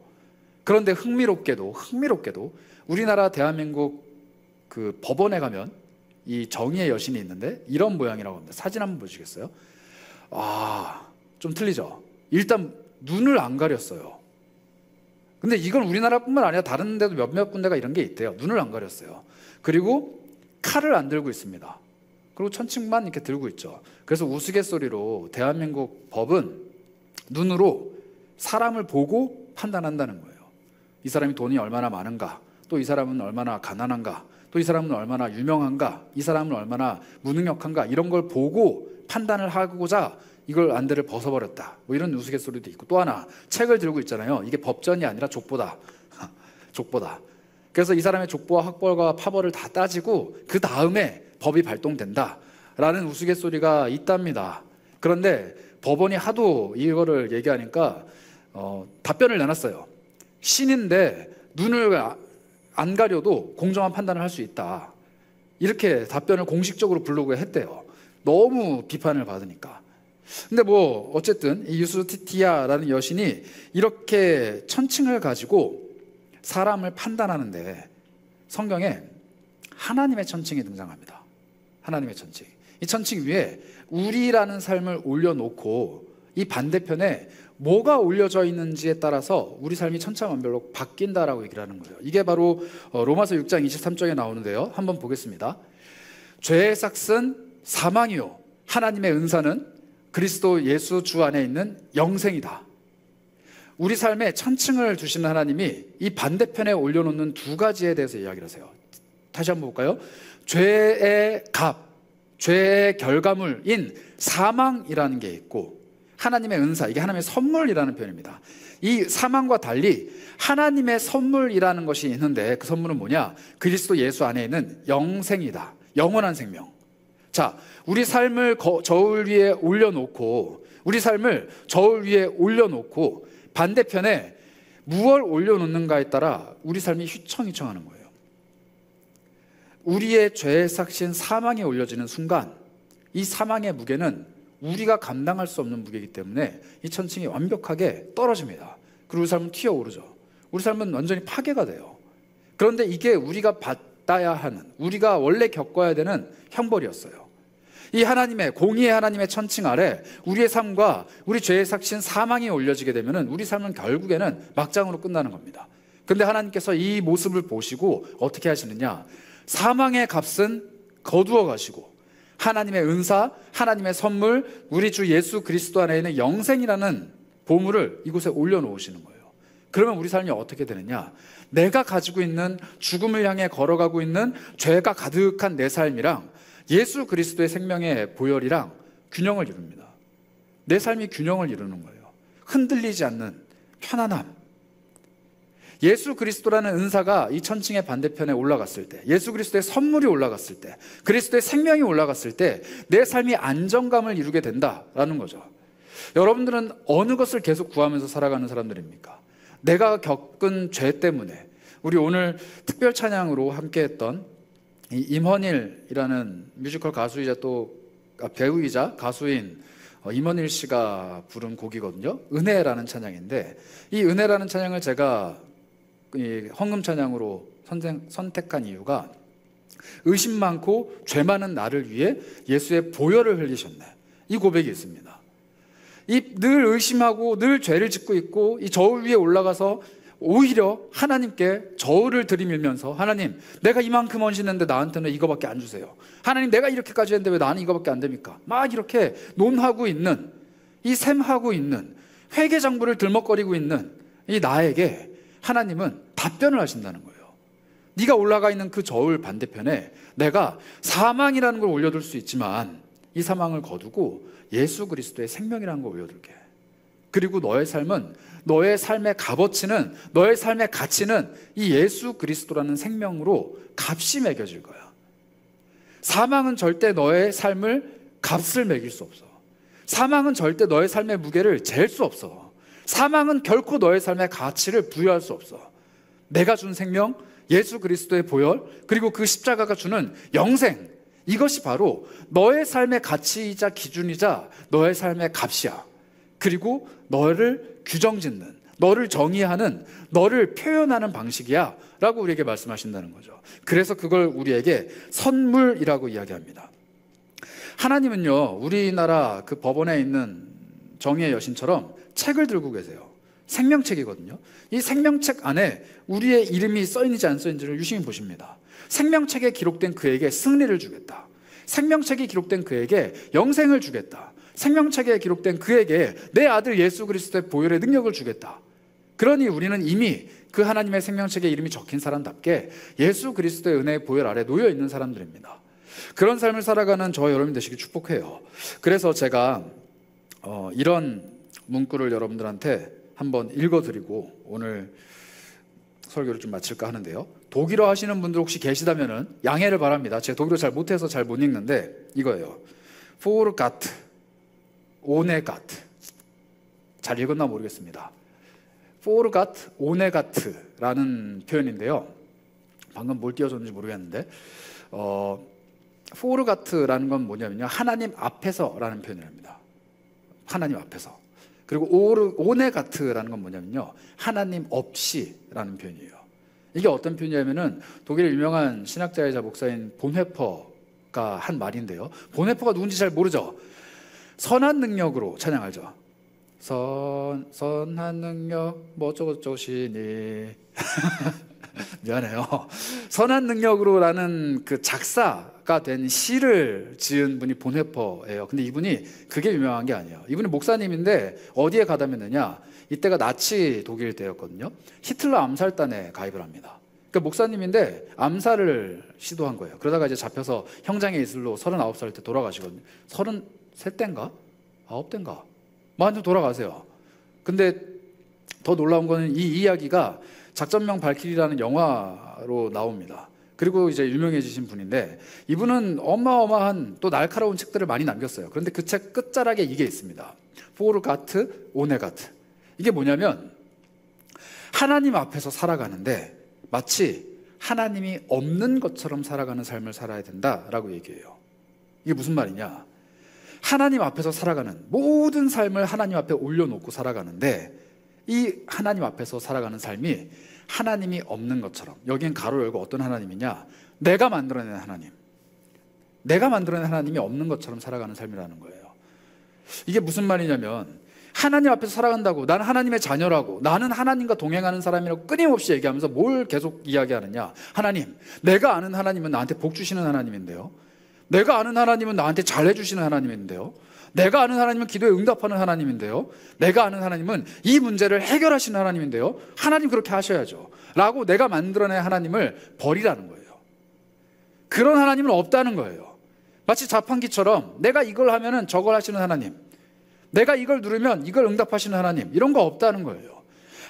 그런데 흥미롭게도 우리나라 대한민국 그 법원에 가면 이 정의의 여신이 있는데 이런 모양이라고 합니다. 사진 한번 보시겠어요? 좀 틀리죠? 일단 눈을 안 가렸어요. 근데 이건 우리나라뿐만 아니라 다른 데도 몇몇 군데가 이런 게 있대요. 눈을 안 가렸어요. 그리고 칼을 안 들고 있습니다. 그리고 천칭만 이렇게 들고 있죠. 그래서 우스갯소리로 대한민국 법은 눈으로 사람을 보고 판단한다는 거예요. 이 사람이 돈이 얼마나 많은가, 또 이 사람은 얼마나 가난한가, 또 이 사람은 얼마나 유명한가, 이 사람은 얼마나 무능력한가, 이런 걸 보고 판단을 하고자 이걸 안대를 벗어버렸다, 뭐 이런 우스갯소리도 있고, 또 하나 책을 들고 있잖아요. 이게 법전이 아니라 족보다. 족보다. 그래서 이 사람의 족보와 학벌과 파벌을 다 따지고 그 다음에 법이 발동된다 라는 우스갯소리가 있답니다. 그런데 법원이 하도 이거를 얘기하니까 답변을 내놨어요. 신인데 눈을 안 가려도 공정한 판단을 할 수 있다, 이렇게 답변을 공식적으로 블로그에 했대요. 너무 비판을 받으니까. 근데 뭐 어쨌든 이 유스티티아라는 여신이 이렇게 천칭을 가지고 사람을 판단하는데 성경에 하나님의 천칭이 등장합니다. 하나님의 천칭. 이 천칭 위에 우리라는 삶을 올려놓고 이 반대편에 뭐가 올려져 있는지에 따라서 우리 삶이 천차만별로 바뀐다라고 얘기를 하는 거예요. 이게 바로 로마서 6장 23절에 나오는데요. 한번 보겠습니다. 죄의 삭은 사망이요, 하나님의 은사는 그리스도 예수 주 안에 있는 영생이다. 우리 삶에 천칭을 주시는 하나님이 이 반대편에 올려놓는 두 가지에 대해서 이야기를 하세요. 다시 한번 볼까요? 죄의 값, 죄의 결과물인 사망이라는 게 있고, 하나님의 은사, 이게 하나님의 선물이라는 표현입니다. 이 사망과 달리 하나님의 선물이라는 것이 있는데, 그 선물은 뭐냐? 그리스도 예수 안에 있는 영생이다. 영원한 생명. 자, 우리 삶을 저울 위에 올려놓고, 반대편에 무엇을 올려놓는가에 따라 우리 삶이 휘청휘청하는 거예요. 우리의 죄의 삭신 사망이 올려지는 순간, 이 사망의 무게는 우리가 감당할 수 없는 무게이기 때문에 이 천칭이 완벽하게 떨어집니다. 그리고 우리 삶은 튀어오르죠. 우리 삶은 완전히 파괴가 돼요. 그런데 이게 우리가 받아야 하는, 우리가 원래 겪어야 되는 형벌이었어요. 이 하나님의, 공의의 하나님의 천칭 아래 우리의 삶과 우리 죄의 삭신 사망이 올려지게 되면 우리 삶은 결국에는 막장으로 끝나는 겁니다. 그런데 하나님께서 이 모습을 보시고 어떻게 하시느냐? 사망의 값은 거두어 가시고 하나님의 은사, 하나님의 선물, 우리 주 예수 그리스도 안에 있는 영생이라는 보물을 이곳에 올려놓으시는 거예요. 그러면 우리 삶이 어떻게 되느냐? 내가 가지고 있는 죽음을 향해 걸어가고 있는 죄가 가득한 내 삶이랑 예수 그리스도의 생명의 보혈이랑 균형을 이룹니다. 내 삶이 균형을 이루는 거예요. 흔들리지 않는 편안함. 예수 그리스도라는 은사가 이 천칭의 반대편에 올라갔을 때, 예수 그리스도의 선물이 올라갔을 때, 그리스도의 생명이 올라갔을 때 내 삶이 안정감을 이루게 된다라는 거죠. 여러분들은 어느 것을 계속 구하면서 살아가는 사람들입니까? 내가 겪은 죄 때문에. 우리 오늘 특별 찬양으로 함께했던 이 임헌일이라는 뮤지컬 가수이자 또 배우이자 가수인 임헌일 씨가 부른 곡이거든요. 은혜라는 찬양인데, 이 은혜라는 찬양을 제가 이 헌금 찬양으로 선택한 이유가, 의심 많고 죄 많은 나를 위해 예수의 보혈을 흘리셨네, 이 고백이 있습니다. 이 늘 의심하고 늘 죄를 짓고 있고 이 저울 위에 올라가서 오히려 하나님께 저울을 들이밀면서, 하나님 내가 이만큼 헌신했는데 나한테는 이거밖에 안 주세요. 하나님 내가 이렇게까지 했는데 왜 나는 이거밖에 안 됩니까? 막 이렇게 논하고 있는, 이 셈하고 있는, 회개장부를 들먹거리고 있는 이 나에게 하나님은 답변을 하신다는 거예요. 네가 올라가 있는 그 저울 반대편에 내가 사망이라는 걸 올려둘 수 있지만 이 사망을 거두고 예수 그리스도의 생명이라는 걸 올려둘게. 그리고 너의 삶은, 너의 삶의 값어치는, 너의 삶의 가치는 이 예수 그리스도라는 생명으로 값이 매겨질 거야. 사망은 절대 너의 삶을 값을 매길 수 없어. 사망은 절대 너의 삶의 무게를 잴 수 없어. 사망은 결코 너의 삶의 가치를 부여할 수 없어. 내가 준 생명, 예수 그리스도의 보혈, 그리고 그 십자가가 주는 영생, 이것이 바로 너의 삶의 가치이자 기준이자 너의 삶의 값이야. 그리고 너를 규정짓는, 너를 정의하는, 너를 표현하는 방식이야 라고 우리에게 말씀하신다는 거죠. 그래서 그걸 우리에게 선물이라고 이야기합니다. 하나님은요, 우리나라 그 법원에 있는 정의의 여신처럼 책을 들고 계세요. 생명책이거든요. 이 생명책 안에 우리의 이름이 써있는지 안 써있는지를 유심히 보십니다. 생명책에 기록된 그에게 승리를 주겠다. 생명책에 기록된 그에게 영생을 주겠다. 생명책에 기록된 그에게 내 아들 예수 그리스도의 보혈의 능력을 주겠다. 그러니 우리는 이미 그 하나님의 생명책에 이름이 적힌 사람답게 예수 그리스도의 은혜의 보혈 아래 놓여 있는 사람들입니다. 그런 삶을 살아가는 저와 여러분 되시길 축복해요. 그래서 제가 이런 문구를 여러분들한테 한번 읽어드리고 오늘 설교를 좀 마칠까 하는데요. 독일어 하시는 분들 혹시 계시다면 양해를 바랍니다. 제가 독일어 잘 못해서 잘 못 읽는데 이거예요. For Gott, ohne Gott. 잘 읽었나 모르겠습니다. For Gott, ohne Gott라는 표현인데요. 방금 뭘 띄워줬는지 모르겠는데 For Gott라는 건 뭐냐면요, 하나님 앞에서라는 표현을 합니다. 하나님 앞에서. 그리고 ohne Gott라는 건 뭐냐면요, 하나님 없이라는 표현이에요. 이게 어떤 표현이냐면은 독일의 유명한 신학자이자 목사인 본헤퍼가 한 말인데요. 본헤퍼가 누군지 잘 모르죠? 선한 능력으로 찬양 알죠? 선한 능력 뭐 어쩌고저쩌시니 미안해요. 선한 능력으로라는 그 작사가 된 시를 지은 분이 본헤퍼예요. 근데 이분이 그게 유명한 게 아니에요. 이분이 목사님인데 어디에 가담했느냐, 이때가 나치 독일 때였거든요. 히틀러 암살단에 가입을 합니다. 그러니까 목사님인데 암살을 시도한 거예요. 그러다가 이제 잡혀서 형장의 이슬로 39살 때 돌아가시거든요. 33대인가? 9대인가? 완전 돌아가세요. 근데 더 놀라운 거는 이 이야기가 작전명 발키리라는 영화로 나옵니다. 그리고 이제 유명해지신 분인데 이분은 어마어마한 또 날카로운 책들을 많이 남겼어요. 그런데 그 책 끝자락에 이게 있습니다. For Gott, ohne Gott. 이게 뭐냐면 하나님 앞에서 살아가는데 마치 하나님이 없는 것처럼 살아가는 삶을 살아야 된다라고 얘기해요. 이게 무슨 말이냐? 하나님 앞에서 살아가는 모든 삶을 하나님 앞에 올려놓고 살아가는데 이 하나님 앞에서 살아가는 삶이 하나님이 없는 것처럼, 여기엔 가로 열고 어떤 하나님이냐? 내가 만들어낸 하나님, 내가 만들어낸 하나님이 없는 것처럼 살아가는 삶이라는 거예요. 이게 무슨 말이냐면 하나님 앞에서 살아간다고, 나는 하나님의 자녀라고, 나는 하나님과 동행하는 사람이라고 끊임없이 얘기하면서 뭘 계속 이야기하느냐? 하나님, 내가 아는 하나님은 나한테 복 주시는 하나님인데요, 내가 아는 하나님은 나한테 잘해주시는 하나님인데요, 내가 아는 하나님은 기도에 응답하는 하나님인데요, 내가 아는 하나님은 이 문제를 해결하시는 하나님인데요, 하나님 그렇게 하셔야죠 라고 내가 만들어낸 하나님을 버리라는 거예요. 그런 하나님은 없다는 거예요. 마치 자판기처럼 내가 이걸 하면은 저걸 하시는 하나님, 내가 이걸 누르면 이걸 응답하시는 하나님, 이런 거 없다는 거예요.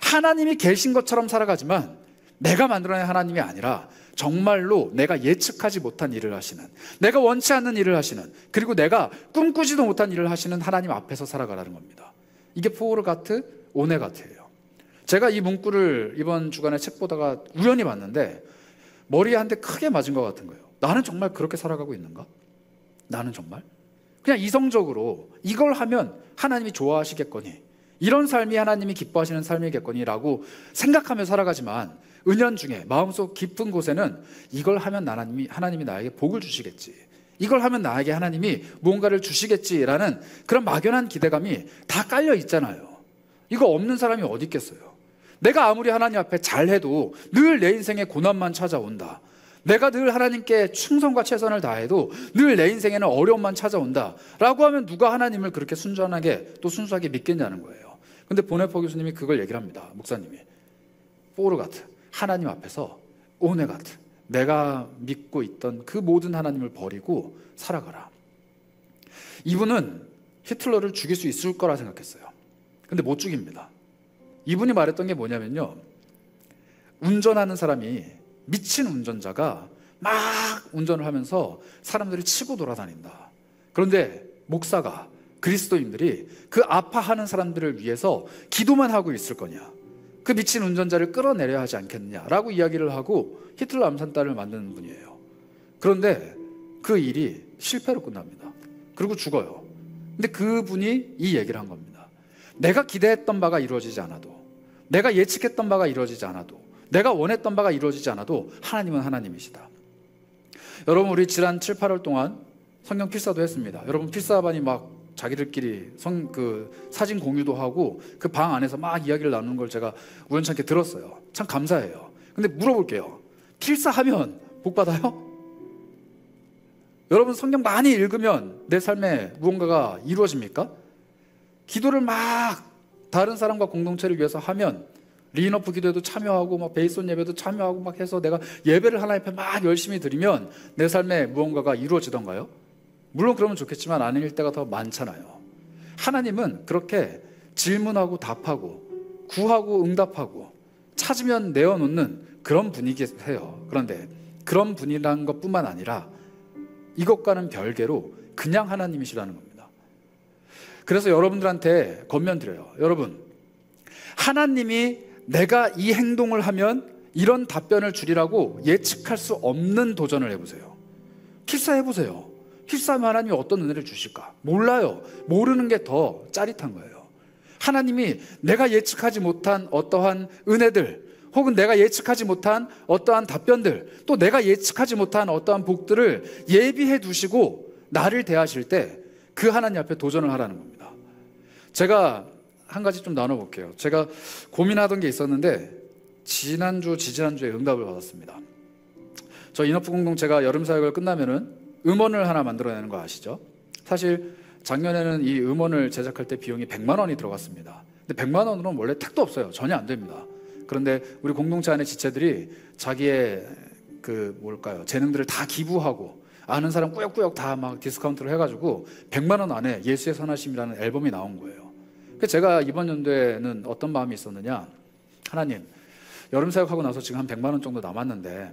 하나님이 계신 것처럼 살아가지만 내가 만들어낸 하나님이 아니라 정말로 내가 예측하지 못한 일을 하시는, 내가 원치 않는 일을 하시는, 그리고 내가 꿈꾸지도 못한 일을 하시는 하나님 앞에서 살아가라는 겁니다. 이게 For Gott, ohne Gott예요. 제가 이 문구를 이번 주간에 책 보다가 우연히 봤는데 머리에 한 대 크게 맞은 것 같은 거예요. 나는 정말 그렇게 살아가고 있는가? 나는 정말? 그냥 이성적으로 이걸 하면 하나님이 좋아하시겠거니, 이런 삶이 하나님이 기뻐하시는 삶이겠거니 라고 생각하며 살아가지만 은연중에 마음속 깊은 곳에는 이걸 하면 하나님이 나에게 복을 주시겠지, 이걸 하면 나에게 하나님이 무언가를 주시겠지라는 그런 막연한 기대감이 다 깔려 있잖아요. 이거 없는 사람이 어디 있겠어요? 내가 아무리 하나님 앞에 잘해도 늘 내 인생에 고난만 찾아온다, 내가 늘 하나님께 충성과 최선을 다해도 늘 내 인생에는 어려움만 찾아온다 라고 하면 누가 하나님을 그렇게 순전하게 또 순수하게 믿겠냐는 거예요. 근데 본헤퍼 교수님이 그걸 얘기를 합니다. 목사님이 For Gott, 하나님 앞에서 ohne Gott, 내가 믿고 있던 그 모든 하나님을 버리고 살아가라. 이분은 히틀러를 죽일 수 있을 거라 생각했어요. 근데 못 죽입니다. 이분이 말했던 게 뭐냐면요, 운전하는 사람이, 미친 운전자가 막 운전을 하면서 사람들이 치고 돌아다닌다. 그런데 목사가, 그리스도인들이 그 아파하는 사람들을 위해서 기도만 하고 있을 거냐, 그 미친 운전자를 끌어내려야 하지 않겠느냐라고 이야기를 하고 히틀러 암살단을 만드는 분이에요. 그런데 그 일이 실패로 끝납니다. 그리고 죽어요. 근데 그분이 이 얘기를 한 겁니다. 내가 기대했던 바가 이루어지지 않아도, 내가 예측했던 바가 이루어지지 않아도, 내가 원했던 바가 이루어지지 않아도 하나님은 하나님이시다. 여러분, 우리 지난 7, 8월 동안 성경 필사도 했습니다. 여러분, 필사반이 막 자기들끼리 사진 공유도 하고 그 방 안에서 막 이야기를 나누는 걸 제가 우연찮게 들었어요. 참 감사해요. 근데 물어볼게요. 필사하면 복 받아요? 여러분, 성경 많이 읽으면 내 삶에 무언가가 이루어집니까? 기도를 막 다른 사람과 공동체를 위해서 하면, 리인어프 기도에도 참여하고 막 베이스온 예배도 참여하고 막 해서 내가 예배를 하나님 앞에 막 열심히 드리면 내 삶에 무언가가 이루어지던가요? 물론 그러면 좋겠지만 아닐 때가 더 많잖아요. 하나님은 그렇게 질문하고 답하고 구하고 응답하고 찾으면 내어놓는 그런 분이세요. 그런데 그런 분이라는 것뿐만 아니라 이것과는 별개로 그냥 하나님이시라는 겁니다. 그래서 여러분들한테 권면드려요. 여러분, 하나님이 내가 이 행동을 하면 이런 답변을 주리라고 예측할 수 없는 도전을 해보세요. 필사해보세요. 필사하면 하나님이 어떤 은혜를 주실까? 몰라요. 모르는 게 더 짜릿한 거예요. 하나님이 내가 예측하지 못한 어떠한 은혜들, 혹은 내가 예측하지 못한 어떠한 답변들, 또 내가 예측하지 못한 어떠한 복들을 예비해 두시고 나를 대하실 때 그 하나님 앞에 도전을 하라는 겁니다. 제가 한 가지 좀 나눠볼게요. 제가 고민하던 게 있었는데 지난주, 지지난주에 응답을 받았습니다. 저 인어프 공동체가 여름 사역을 끝나면은 음원을 하나 만들어내는 거 아시죠? 사실 작년에는 이 음원을 제작할 때 비용이 100만 원이 들어갔습니다. 근데 100만 원으로는 원래 택도 없어요. 전혀 안 됩니다. 그런데 우리 공동체 안에 지체들이 자기의 재능들을 다 기부하고 아는 사람 꾸역꾸역 다 막 디스카운트를 해가지고 100만 원 안에 예수의 선하심이라는 앨범이 나온 거예요. 제가 이번 연도에는 어떤 마음이 있었느냐, 하나님, 여름 사역하고 나서 지금 한 100만 원 정도 남았는데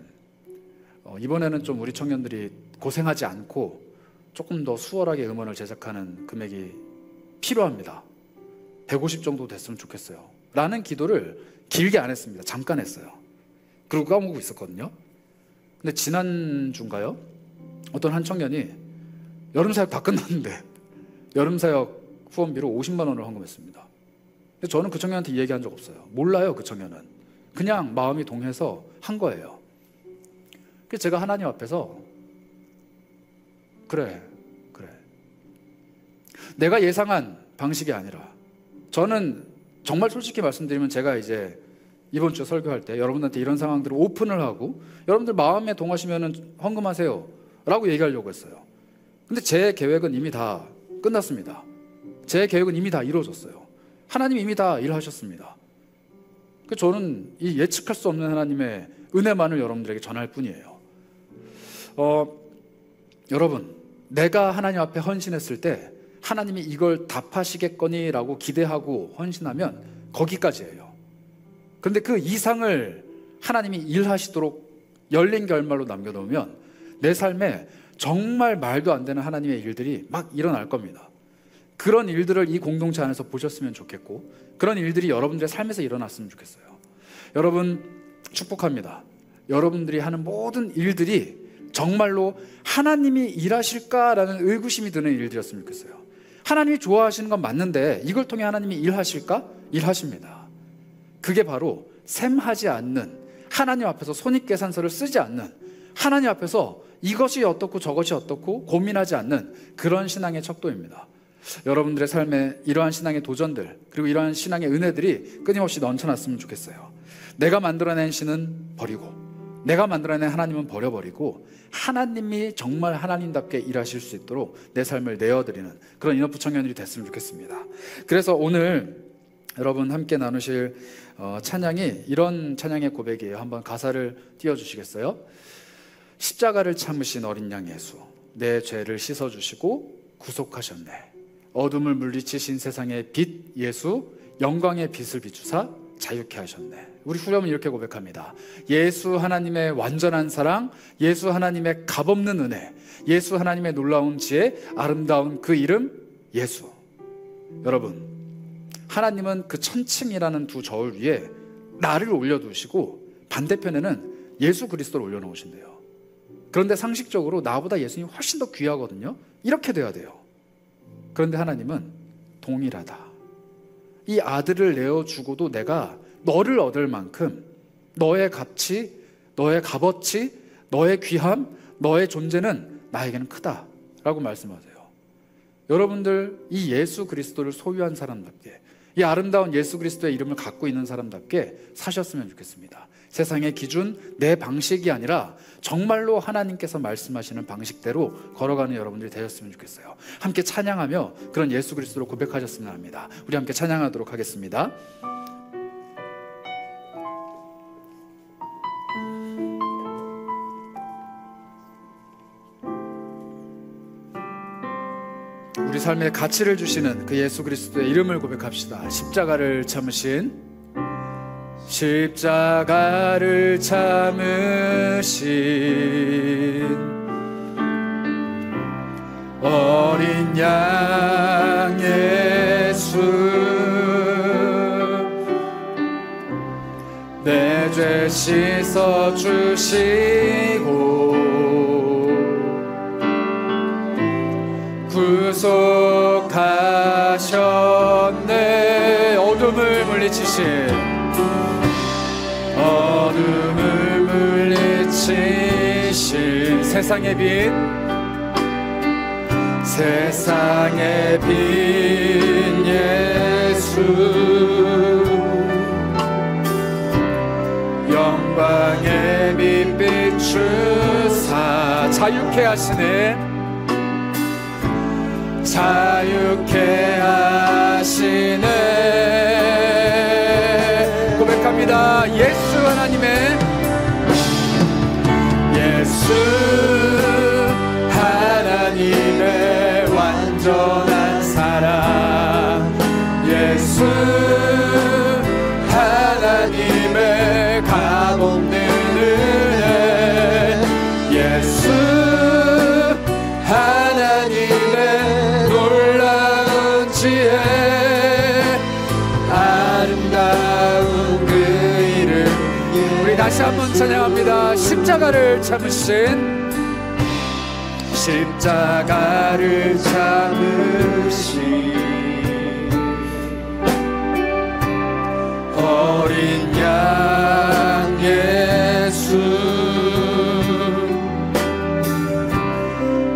이번에는 좀 우리 청년들이 고생하지 않고 조금 더 수월하게 음원을 제작하는 금액이 필요합니다. 150 정도 됐으면 좋겠어요 라는 기도를 길게 안 했습니다. 잠깐 했어요. 그리고 까먹고 있었거든요. 근데 지난주인가요? 어떤 한 청년이 여름 사역 다 끝났는데 여름 사역 후원비로 50만 원을 헌금했습니다. 근데 저는 그 청년한테 얘기한 적 없어요. 몰라요, 그 청년은. 그냥 마음이 동해서 한 거예요. 그래서 제가 하나님 앞에서 그래 내가 예상한 방식이 아니라, 저는 정말 솔직히 말씀드리면 제가 이제 이번 주 설교할 때 여러분한테 이런 상황들을 오픈을 하고 여러분들 마음에 동하시면 헌금하세요 라고 얘기하려고 했어요. 근데 제 계획은 이미 다 끝났습니다. 제 계획은 이미 다 이루어졌어요. 하나님이 이미 다 일하셨습니다. 저는 이 예측할 수 없는 하나님의 은혜만을 여러분들에게 전할 뿐이에요. 여러분, 내가 하나님 앞에 헌신했을 때 하나님이 이걸 답하시겠거니 라고 기대하고 헌신하면 거기까지예요. 그런데 그 이상을 하나님이 일하시도록 열린 결말로 남겨놓으면 내 삶에 정말 말도 안 되는 하나님의 일들이 막 일어날 겁니다. 그런 일들을 이 공동체 안에서 보셨으면 좋겠고, 그런 일들이 여러분들의 삶에서 일어났으면 좋겠어요. 여러분, 축복합니다. 여러분들이 하는 모든 일들이 정말로 하나님이 일하실까라는 의구심이 드는 일들이었으면 좋겠어요. 하나님이 좋아하시는 건 맞는데 이걸 통해 하나님이 일하실까? 일하십니다. 그게 바로 셈하지 않는, 하나님 앞에서 손익계산서를 쓰지 않는, 하나님 앞에서 이것이 어떻고 저것이 어떻고 고민하지 않는 그런 신앙의 척도입니다. 여러분들의 삶에 이러한 신앙의 도전들, 그리고 이러한 신앙의 은혜들이 끊임없이 넘쳐났으면 좋겠어요. 내가 만들어낸 신은 버리고, 내가 만들어낸 하나님은 버려버리고, 하나님이 정말 하나님답게 일하실 수 있도록 내 삶을 내어드리는 그런 인어프 청년들이 됐으면 좋겠습니다. 그래서 오늘 여러분 함께 나누실 찬양이 이런 찬양의 고백이에요. 한번 가사를 띄워주시겠어요? 십자가를 참으신 어린 양 예수, 내 죄를 씻어주시고 구속하셨네. 어둠을 물리치신 세상의 빛 예수, 영광의 빛을 비추사 자유케 하셨네. 우리 후렴은 이렇게 고백합니다. 예수 하나님의 완전한 사랑, 예수 하나님의 값없는 은혜, 예수 하나님의 놀라운 지혜, 아름다운 그 이름 예수. 여러분, 하나님은 그 천칭이라는 두 저울 위에 나를 올려두시고 반대편에는 예수 그리스도를 올려놓으신대요. 그런데 상식적으로 나보다 예수님이 훨씬 더 귀하거든요. 이렇게 돼야 돼요. 그런데 하나님은 동일하다. 이 아들을 내어주고도 내가 너를 얻을 만큼 너의 가치, 너의 값어치, 너의 귀함, 너의 존재는 나에게는 크다라고 말씀하세요. 여러분들 이 예수 그리스도를 소유한 사람답게, 이 아름다운 예수 그리스도의 이름을 갖고 있는 사람답게 사셨으면 좋겠습니다. 세상의 기준, 내 방식이 아니라 정말로 하나님께서 말씀하시는 방식대로 걸어가는 여러분들이 되셨으면 좋겠어요. 함께 찬양하며 그런 예수 그리스도를 고백하셨으면 합니다. 우리 함께 찬양하도록 하겠습니다. 우리 삶에 가치를 주시는 그 예수 그리스도의 이름을 고백합시다. 십자가를 참으신, 십자가를 참으신 어린 양 예수, 내 죄 씻어 주시고 구속하셨네. 어둠을 물리치신, 어둠을 물리치신 세상의 빛, 세상의 빛 예수, 영광의 빛 비추사 자유케 하시네, 자유케 하시네. 고백합니다. 예수 하나님의, 예수 하나님의 완전한 사랑, 예수 하나님의 값없는 은혜, 예수 하나님의 놀라운 지혜, 아름다운 그 이름. 우리 다시 한번 찬양합니다. 십자가를 참으신, 십자가를 참으신 어린 양 예수,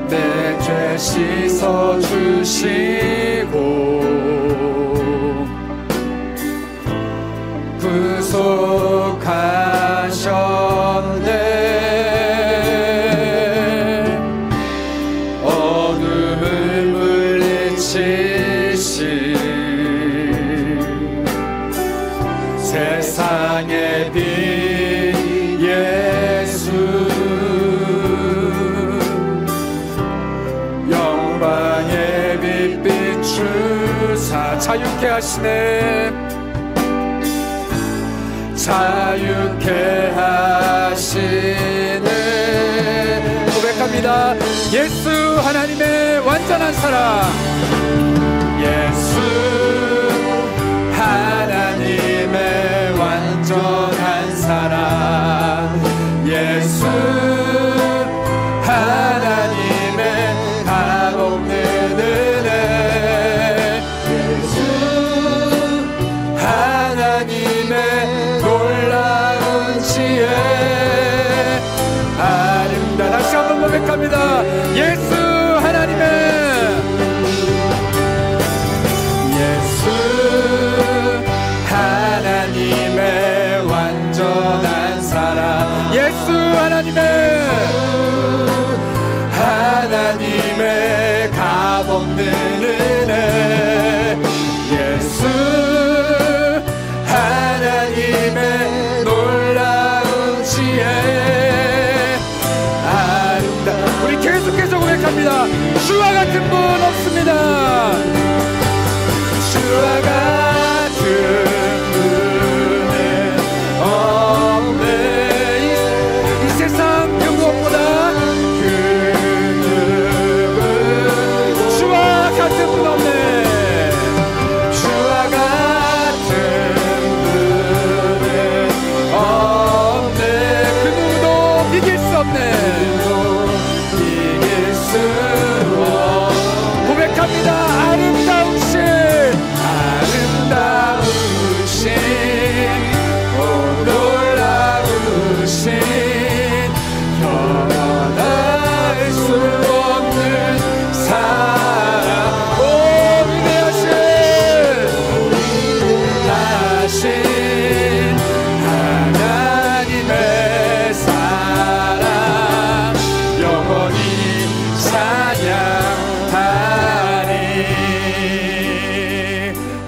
내 죄 씻어 주시고 구속하셨네, 어둠을 물리치신 세상의 빛 예수, 영광의 빛 비추사 자유케 하시네, 자유케 하시네. 고백합니다. 예수 하나님의 완전한 사랑, 예수 하나님의 완전한 사랑, 예수 하나님의 값없는 은혜, 예수 하나님의 놀라운 지혜, 아름다운. 다시 한번 고백합니다. 예수 하나님의,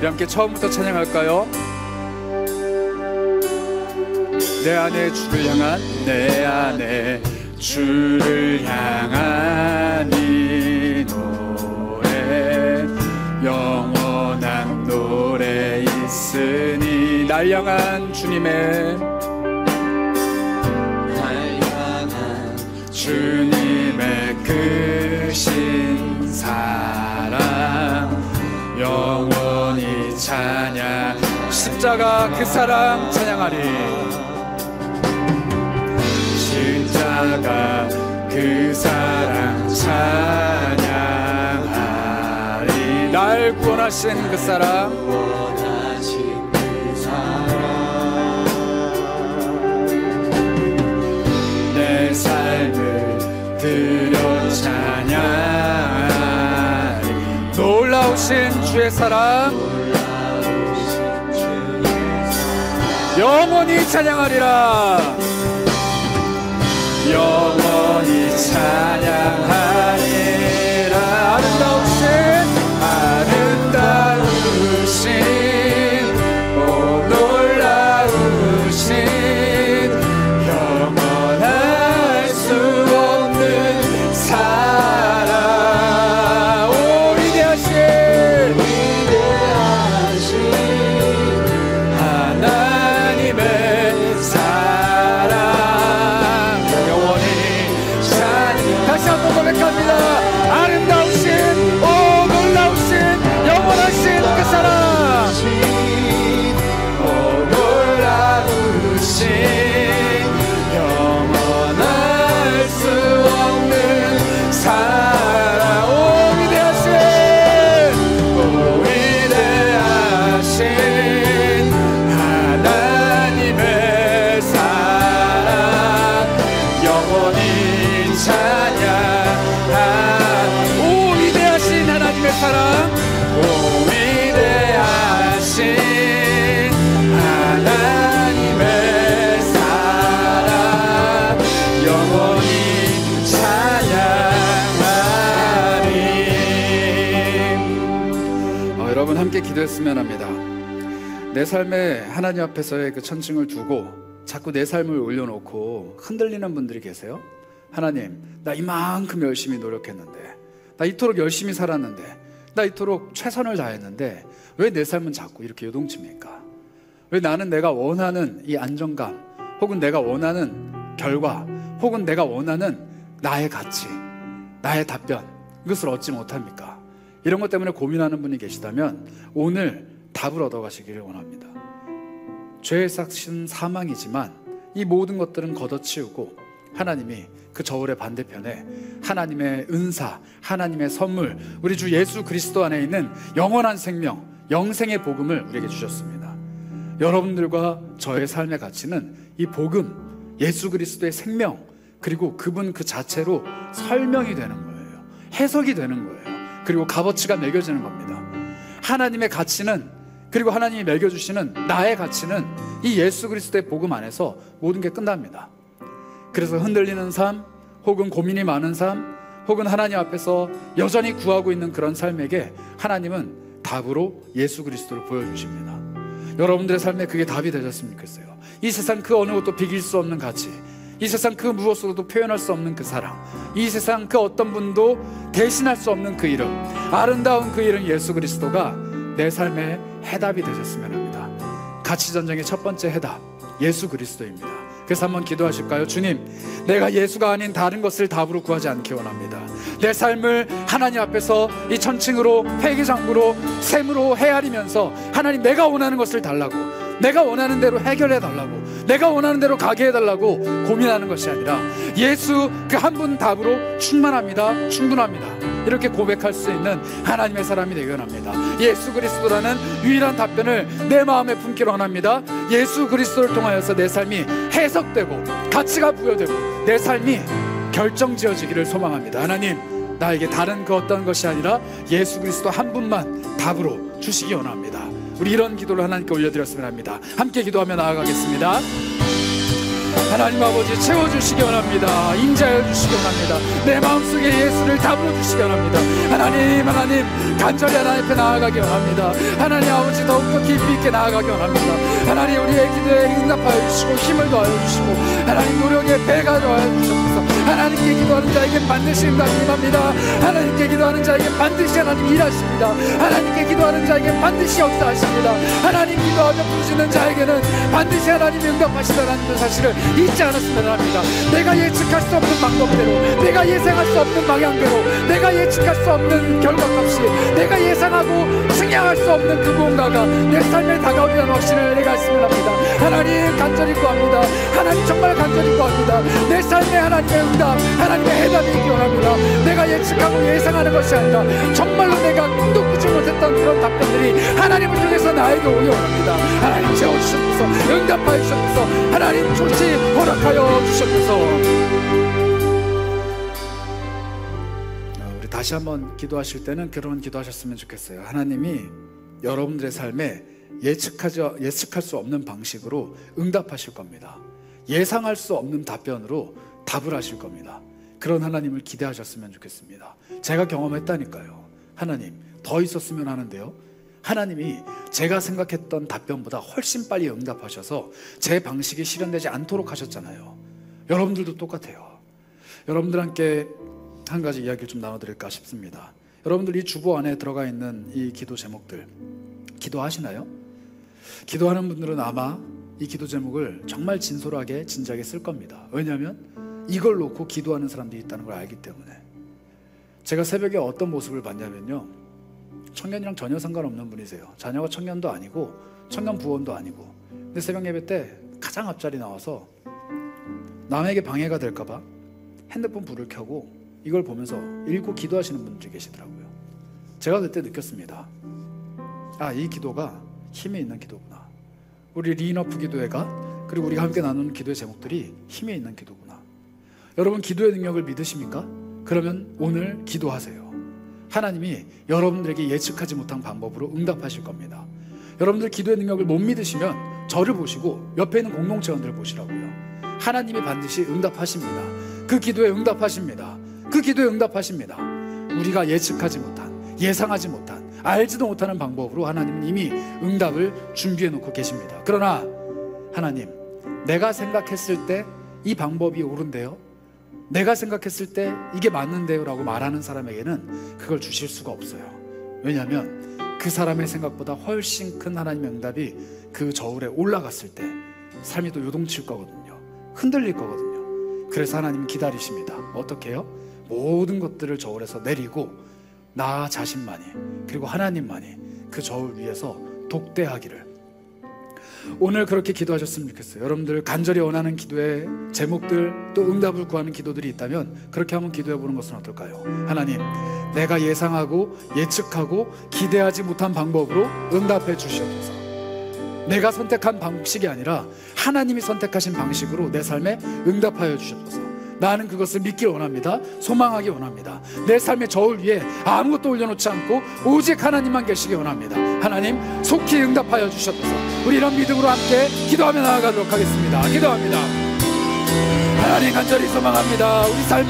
우리 함께 처음부터 찬양할까요? 내 안에 주를 향한, 내 안에 주를 향한 이 노래, 영원한 노래 있으니. 날 향한 주님의, 날 향한 주님의 크신 사랑 영원히 찬양. 십자가 그 사랑 찬양하리. 십자가 그 사랑 찬양하리. 날 구원하신 그 사랑, 내 삶을 드려 찬양하리. 놀라우신 주의 사랑 영원히 찬양하리라. 영원히 찬양하리라. 아름다우신 오 놀라우신 영원할 수 없는 사랑. 오 위대하신 하나님의 사랑 영원히 다시 한번 고백합니다. 아름다우신 오 놀라우신 영원하신 그 사랑, 오 놀라우신 영원할 수 없는 사랑. 오 위대하신, 오 위대하신 하나님의 사랑 영원히 찬양. 오 위대하신 하나님의 사랑, 오 위대하신 하나님의 사랑 영원히 찬양하리. 여러분 함께 기도했으면 합니다. 내 삶에 하나님 앞에서의 그 천칭을 두고 자꾸 내 삶을 올려놓고 흔들리는 분들이 계세요. 하나님, 나 이만큼 열심히 노력했는데, 나 이토록 열심히 살았는데, 나 이토록 최선을 다했는데 왜 내 삶은 자꾸 이렇게 요동칩니까? 왜 나는 내가 원하는 이 안정감, 혹은 내가 원하는 결과, 혹은 내가 원하는 나의 가치, 나의 답변, 이것을 얻지 못합니까? 이런 것 때문에 고민하는 분이 계시다면 오늘 답을 얻어가시기를 원합니다. 죄의 삭신 사망이지만 이 모든 것들은 걷어치우고 하나님이 그 저울의 반대편에 하나님의 은사, 하나님의 선물, 우리 주 예수 그리스도 안에 있는 영원한 생명, 영생의 복음을 우리에게 주셨습니다. 여러분들과 저의 삶의 가치는 이 복음, 예수 그리스도의 생명, 그리고 그분 그 자체로 설명이 되는 거예요. 해석이 되는 거예요. 그리고 값어치가 매겨지는 겁니다. 하나님의 가치는, 그리고 하나님이 매겨주시는 나의 가치는 이 예수 그리스도의 복음 안에서 모든 게 끝납니다. 그래서 흔들리는 삶, 혹은 고민이 많은 삶, 혹은 하나님 앞에서 여전히 구하고 있는 그런 삶에게 하나님은 답으로 예수 그리스도를 보여주십니다. 여러분들의 삶에 그게 답이 되셨으면 좋겠어요. 이 세상 그 어느 것도 비길 수 없는 가치, 이 세상 그 무엇으로도 표현할 수 없는 그 사랑, 이 세상 그 어떤 분도 대신할 수 없는 그 이름, 아름다운 그 이름 예수 그리스도가 내 삶의 해답이 되셨으면 합니다. 가치전쟁의 첫 번째 해답, 예수 그리스도입니다. 그래서 한번 기도하실까요? 주님, 내가 예수가 아닌 다른 것을 답으로 구하지 않기 원합니다. 내 삶을 하나님 앞에서 이 천칭으로, 회개장구로, 샘으로 헤아리면서 하나님, 내가 원하는 것을 달라고, 내가 원하는 대로 해결해 달라고, 내가 원하는 대로 가게 해달라고 고민하는 것이 아니라 예수 그 한 분 답으로 충만합니다, 충분합니다, 이렇게 고백할 수 있는 하나님의 사람이 되기 원합니다. 예수 그리스도라는 유일한 답변을 내 마음에 품기로 원합니다. 예수 그리스도를 통하여서 내 삶이 해석되고 가치가 부여되고 내 삶이 결정지어지기를 소망합니다. 하나님, 나에게 다른 그 어떤 것이 아니라 예수 그리스도 한 분만 답으로 주시기 원합니다. 우리 이런 기도를 하나님께 올려드렸으면 합니다. 함께 기도하며 나아가겠습니다. 하나님 아버지 채워주시기 원합니다. 임재하여 주시기 원합니다. 내 마음속에 예수를 담아 주시기 원합니다. 하나님 간절히 하나님 앞에 나아가기 원합니다. 하나님 아버지 더욱더 깊이 있게 나아가기 원합니다. 하나님 우리의 기도에 응답하여 주시고 힘을 더하여 주시고 하나님 노력에 배가 더하여 주셔서 하나님께 기도하는 자에게 반드시 응답이 임합니다. 하나님께 기도하는 자에게 반드시 하나님 일하십니다. 하나님께 기도하는 자에게 반드시 역사하십니다. 하나님 기도하며 부르시는 자에게는 반드시 하나님이 응답하시다라는 사실을 잊지 않았으면 합니다. 내가 예측할 수 없는 방법대로, 내가 예상할 수 없는 방향대로, 내가 예측할 수 없는 결과값이, 내가 예상하고 승량할 수 없는 그 무언가가 내 삶에 다가오리라는 확신을 내가 했으면 합니다. 하나님 간절히 구합니다. 하나님 정말 간절히 구합니다. 내 삶에 하나님의 응답, 하나님의 해답이 있기 원합니다. 내가 예측하고 예상하는 것이 아니라 정말로 내가 꿈도 꾸지 못했던 그런 답변들이 하나님을 통해서 나에게 오기 원합니다. 하나님 채워주셔서 응답하여 주셔서 하나님 조치 허락하여 주셔서 우리 다시 한번 기도하실 때는 그런 기도하셨으면 좋겠어요. 하나님이 여러분들의 삶에 예측할 수 없는 방식으로 응답하실 겁니다. 예상할 수 없는 답변으로 답을 하실 겁니다. 그런 하나님을 기대하셨으면 좋겠습니다. 제가 경험했다니까요. 하나님 더 있었으면 하는데요, 하나님이 제가 생각했던 답변보다 훨씬 빨리 응답하셔서 제 방식이 실현되지 않도록 하셨잖아요. 여러분들도 똑같아요. 여러분들 함께 한 가지 이야기를 좀 나눠드릴까 싶습니다. 여러분들 이 주보 안에 들어가 있는 이 기도 제목들 기도하시나요? 기도하는 분들은 아마 이 기도 제목을 정말 진솔하게 진지하게 쓸 겁니다. 왜냐하면 이걸 놓고 기도하는 사람들이 있다는 걸 알기 때문에. 제가 새벽에 어떤 모습을 봤냐면요, 청년이랑 전혀 상관없는 분이세요. 자녀가 청년도 아니고 청년 부원도 아니고, 근데 새벽 예배 때 가장 앞자리 나와서 남에게 방해가 될까봐 핸드폰 불을 켜고 이걸 보면서 읽고 기도하시는 분들이 계시더라고요. 제가 그때 느꼈습니다. 아, 이 기도가 힘이 있는 기도구나. 우리 리인어프 기도회가, 그리고 우리가 함께 나누는 기도의 제목들이 힘이 있는 기도구나. 여러분 기도의 능력을 믿으십니까? 그러면 오늘 기도하세요. 하나님이 여러분들에게 예측하지 못한 방법으로 응답하실 겁니다. 여러분들 기도의 능력을 못 믿으시면 저를 보시고 옆에 있는 공동체원들을 보시라고요. 하나님이 반드시 응답하십니다. 그 기도에 응답하십니다. 그 기도에 응답하십니다. 우리가 예측하지 못한, 예상하지 못한, 알지도 못하는 방법으로 하나님은 이미 응답을 준비해 놓고 계십니다. 그러나 하나님, 내가 생각했을 때 이 방법이 옳은데요, 내가 생각했을 때 이게 맞는데요 라고 말하는 사람에게는 그걸 주실 수가 없어요. 왜냐하면 그 사람의 생각보다 훨씬 큰 하나님의 응답이 그 저울에 올라갔을 때 삶이 또 요동칠 거거든요. 흔들릴 거거든요. 그래서 하나님은 기다리십니다. 어떻게 해요? 모든 것들을 저울에서 내리고 나 자신만이, 그리고 하나님만이 그 저울 위에서 독대하기를. 오늘 그렇게 기도하셨으면 좋겠어요. 여러분들 간절히 원하는 기도의 제목들, 또 응답을 구하는 기도들이 있다면 그렇게 한번 기도해 보는 것은 어떨까요? 하나님, 내가 예상하고 예측하고 기대하지 못한 방법으로 응답해 주시옵소서. 내가 선택한 방식이 아니라 하나님이 선택하신 방식으로 내 삶에 응답하여 주시옵소서. 나는 그것을 믿길 원합니다. 소망하기 원합니다. 내 삶의 저울 위에 아무것도 올려놓지 않고 오직 하나님만 계시기 원합니다. 하나님 속히 응답하여 주셔서 우리 이런 믿음으로 함께 기도하며 나아가도록 하겠습니다. 기도합니다. 하나님 간절히 소망합니다. 우리 삶에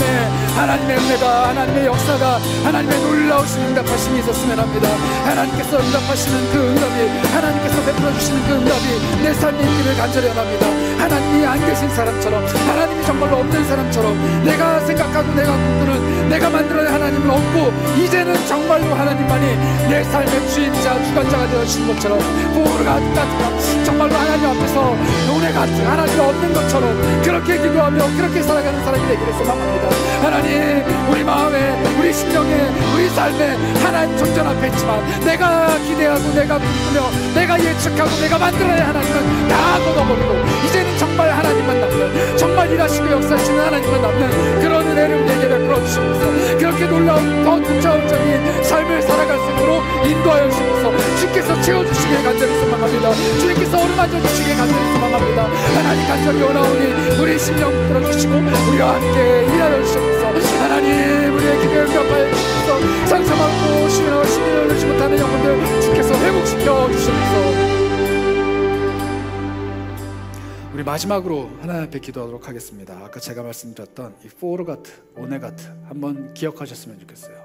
하나님의 은혜가, 하나님의 역사가, 하나님의 놀라우신 응답하심이 있었으면 합니다. 하나님께서 응답하시는 그 응답이, 하나님께서 베풀어주시는 그 응답이 내 삶에 있기를 간절히 원합니다. 하나님이 안 계신 사람처럼, 하나님이 정말로 없는 사람처럼, 내가 생각하고 내가 꿈꾸는, 내가 만들어낸 하나님을 얻고 이제는 정말로 하나님만이 내 삶의 주인자, 주관자가 되어주신 것처럼, 보호가 같은 정말로 하나님 앞에서 노래 같은 하나님이 없는 것처럼 그렇게 기도하며 그렇게 살아가는 사람이 되기를 소망합니다. 하나님, 우리 마음에, 우리 심령에, 우리 삶에 하나님 존전 앞에 있지만 내가 기대하고 내가 꿈꾸며 내가 예측하고 내가 만들어낸 하나님은 다 걷어버리고 이제는 정말 하나님만 남는, 정말 일하시고 역사하시는 하나님만 남는 그런 은혜를 내게 베풀어 주시면서 그렇게 놀라운 더 독자적인 삶을 살아갈 수 있도록 인도하여 주시면서 주께서 채워주시기에 간절히 소망합니다. 주님께서 어루만져 주시기에 간절히 소망합니다. 하나님 간절히 원하오니 우리 심령 들어주시고 우리와 함께 일하여 주시면서 하나님 우리의 기도에 응답하여 주시면서 상처받고 시민을 얻지 못하는 영혼들 주께서 회복시켜 주시면서 우리 마지막으로 하나님 앞에 기도하도록 하겠습니다. 아까 제가 말씀드렸던 이 포르가트, 오네가트 한번 기억하셨으면 좋겠어요.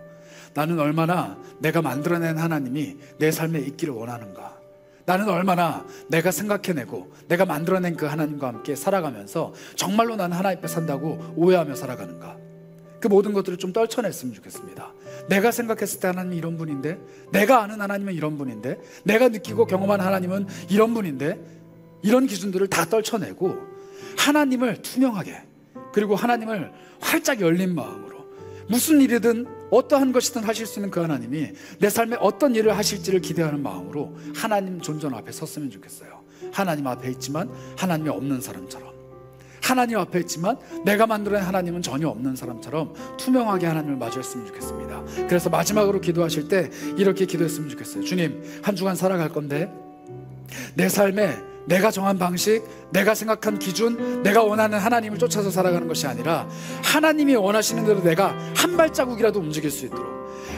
나는 얼마나 내가 만들어낸 하나님이 내 삶에 있기를 원하는가. 나는 얼마나 내가 생각해내고 내가 만들어낸 그 하나님과 함께 살아가면서 정말로 나는 하나님 앞에 산다고 오해하며 살아가는가. 그 모든 것들을 좀 떨쳐냈으면 좋겠습니다. 내가 생각했을 때 하나님이 이런 분인데, 내가 아는 하나님은 이런 분인데, 내가 느끼고 경험한 하나님은 이런 분인데, 이런 기준들을 다 떨쳐내고 하나님을 투명하게, 그리고 하나님을 활짝 열린 마음으로 무슨 일이든 어떠한 것이든 하실 수 있는 그 하나님이 내 삶에 어떤 일을 하실지를 기대하는 마음으로 하나님 존전 앞에 섰으면 좋겠어요. 하나님 앞에 있지만 하나님이 없는 사람처럼, 하나님 앞에 있지만 내가 만들어낸 하나님은 전혀 없는 사람처럼 투명하게 하나님을 마주했으면 좋겠습니다. 그래서 마지막으로 기도하실 때 이렇게 기도했으면 좋겠어요. 주님, 한 주간 살아갈 건데 내 삶에 내가 정한 방식, 내가 생각한 기준, 내가 원하는 하나님을 쫓아서 살아가는 것이 아니라 하나님이 원하시는 대로 내가 한 발자국이라도 움직일 수 있도록,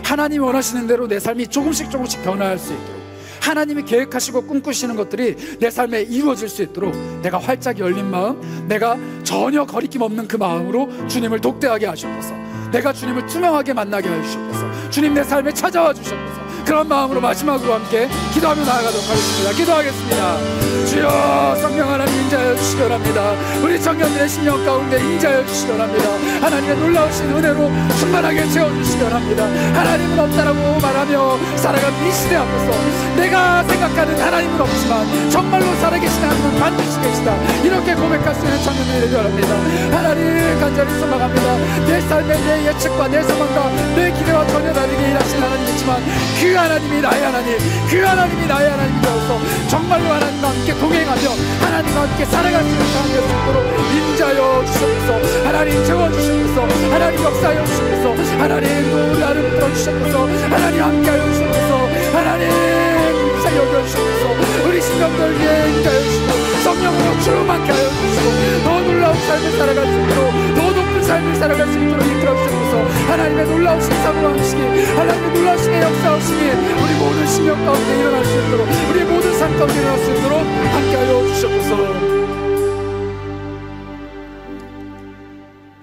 하나님이 원하시는 대로 내 삶이 조금씩 변화할 수 있도록, 하나님이 계획하시고 꿈꾸시는 것들이 내 삶에 이루어질 수 있도록 내가 활짝 열린 마음, 내가 전혀 거리낌 없는 그 마음으로 주님을 독대하게 하시옵소서. 내가 주님을 투명하게 만나게 하시옵소서. 주님, 내 삶에 찾아와 주시옵소서. 그런 마음으로 마지막으로 함께 기도하며 나아가도록 하겠습니다. 기도하겠습니다. 주여, 성령 하나님 인자하여 주시기 바랍니다. 우리 청년들의 심령 가운데 인자하여 주시기 바랍니다. 하나님의 놀라우신 은혜로 충만하게 채워주시기 바랍니다. 하나님은 없다라고 말하며 살아가는 이 시대 앞에서 내가 생각하는 하나님은 없지만 정말로 살아계신 하나님은 반드시 계시다, 이렇게 고백할 수 있는 청년들이 되기 바랍니다. 하나님, 간절히 소망합니다. 내 삶의 내 예측과 내 소망과 내 기대와 전혀 다르게 일하시는 하나님이지만 그 하나님이 나의 하나님, 그 하나님이 나의 하나님이 되어서 정말로 하나님과 함께 동행하며 하나님과 함께 살아갈 수 있는 사람이 될 수 있도록 인자하여 주시옵소서. 하나님, 채워주시옵소서. 하나님, 역사하여 주시옵소서. 하나님, 나를 붙들어주시옵소서. 하나님, 함께하여 주시옵소서. 하나님, 인자하여 주시옵소서. 우리 신령들 위해 인자하여 주시고 성령으로 충만케 하여 주시고 더 놀라운 삶을 살아갈 수 있도록, 더 높은 삶을 살아갈 수 있도록 이끌어 주시옵소서. 하나님의 놀라우신 사모하시기, 하나님의 놀라우신 역사하시기 우리 모든 신령 가운데 일어날 수 있도록, 우리 모든 삶 가운데 일어날 수 있도록 함께하여 주시옵소서.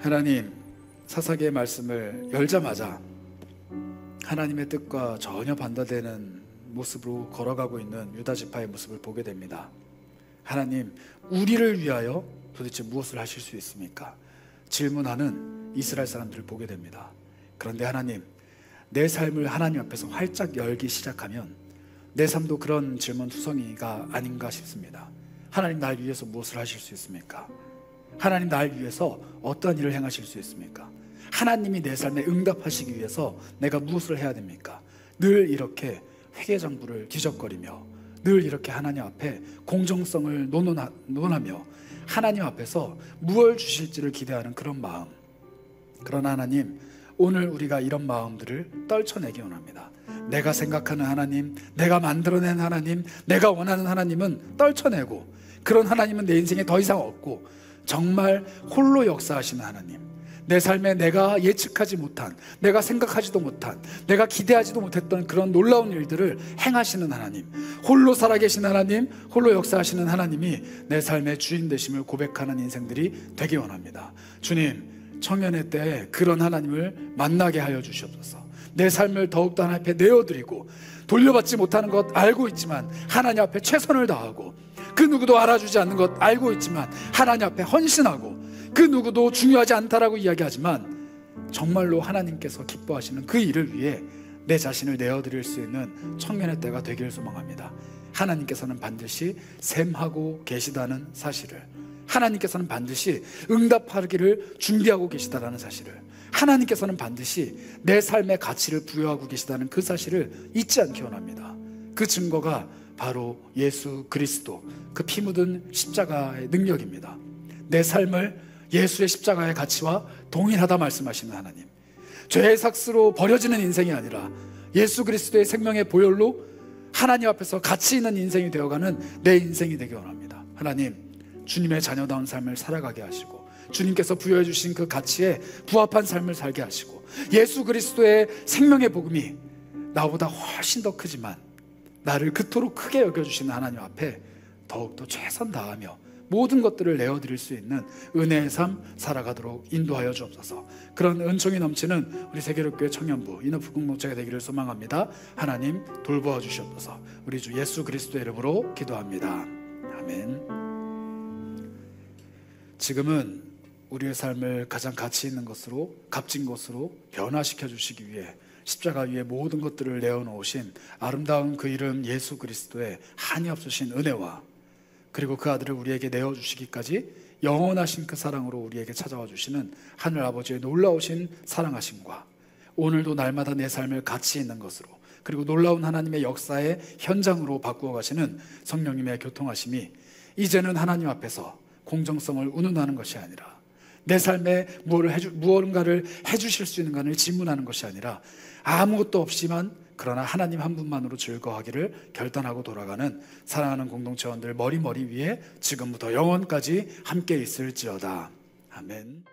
하나님, 사사기의 말씀을 열자마자 하나님의 뜻과 전혀 반대되는 모습으로 걸어가고 있는 유다 지파의 모습을 보게 됩니다. 하나님, 우리를 위하여 도대체 무엇을 하실 수 있습니까? 질문하는 이스라엘 사람들을 보게 됩니다. 그런데 하나님, 내 삶을 하나님 앞에서 활짝 열기 시작하면 내 삶도 그런 질문 투성이가 아닌가 싶습니다. 하나님, 날 위해서 무엇을 하실 수 있습니까? 하나님, 날 위해서 어떤 일을 행하실 수 있습니까? 하나님이 내 삶에 응답하시기 위해서 내가 무엇을 해야 됩니까? 늘 이렇게 회개장부를 뒤적거리며 늘 이렇게 하나님 앞에 공정성을 논하며 하나님 앞에서 무엇을 주실지를 기대하는 그런 마음. 그러나 하나님, 오늘 우리가 이런 마음들을 떨쳐내기 원합니다. 내가 생각하는 하나님, 내가 만들어낸 하나님, 내가 원하는 하나님은 떨쳐내고, 그런 하나님은 내 인생에 더 이상 없고 정말 홀로 역사하시는 하나님, 내 삶에 내가 예측하지 못한, 내가 생각하지도 못한, 내가 기대하지도 못했던 그런 놀라운 일들을 행하시는 하나님, 홀로 살아계신 하나님, 홀로 역사하시는 하나님이 내 삶의 주인 되심을 고백하는 인생들이 되기 원합니다. 주님, 청년의 때 그런 하나님을 만나게 하여 주시옵소서. 내 삶을 더욱더 하나님 앞에 내어드리고 돌려받지 못하는 것 알고 있지만 하나님 앞에 최선을 다하고, 그 누구도 알아주지 않는 것 알고 있지만 하나님 앞에 헌신하고, 그 누구도 중요하지 않다라고 이야기하지만 정말로 하나님께서 기뻐하시는 그 일을 위해 내 자신을 내어드릴 수 있는 청년의 때가 되기를 소망합니다. 하나님께서는 반드시 샘하고 계시다는 사실을, 하나님께서는 반드시 응답하기를 준비하고 계시다는 사실을, 하나님께서는 반드시 내 삶의 가치를 부여하고 계시다는 그 사실을 잊지 않기 원합니다. 그 증거가 바로 예수 그리스도, 그 피 묻은 십자가의 능력입니다. 내 삶을 예수의 십자가의 가치와 동일하다 말씀하시는 하나님, 죄의 삭스로 버려지는 인생이 아니라 예수 그리스도의 생명의 보혈로 하나님 앞에서 가치 있는 인생이 되어가는 내 인생이 되기 원합니다. 하나님, 주님의 자녀다운 삶을 살아가게 하시고, 주님께서 부여해 주신 그 가치에 부합한 삶을 살게 하시고, 예수 그리스도의 생명의 복음이 나보다 훨씬 더 크지만 나를 그토록 크게 여겨주시는 하나님 앞에 더욱더 최선 다하며 모든 것들을 내어드릴 수 있는 은혜의 삶 살아가도록 인도하여 주옵소서. 그런 은총이 넘치는 우리 세계롭교회 청년부 인어프 공동체가 되기를 소망합니다. 하나님 돌보아 주시옵소서. 우리 주 예수 그리스도의 이름으로 기도합니다. 아멘. 지금은 우리의 삶을 가장 가치 있는 것으로, 값진 것으로 변화시켜 주시기 위해 십자가 위에 모든 것들을 내어놓으신 아름다운 그 이름 예수 그리스도의 한이 없으신 은혜와, 그리고 그 아들을 우리에게 내어주시기까지 영원하신 그 사랑으로 우리에게 찾아와 주시는 하늘 아버지의 놀라우신 사랑하심과, 오늘도 날마다 내 삶을 가치 있는 것으로, 그리고 놀라운 하나님의 역사의 현장으로 바꾸어 가시는 성령님의 교통하심이 이제는 하나님 앞에서 공정성을 운운하는 것이 아니라, 내 삶에 무언가를 해주실 수 있는가를 질문하는 것이 아니라, 아무것도 없지만 그러나 하나님 한 분만으로 즐거워하기를 결단하고 돌아가는 사랑하는 공동체원들 머리 위에 지금부터 영원까지 함께 있을지어다. 아멘.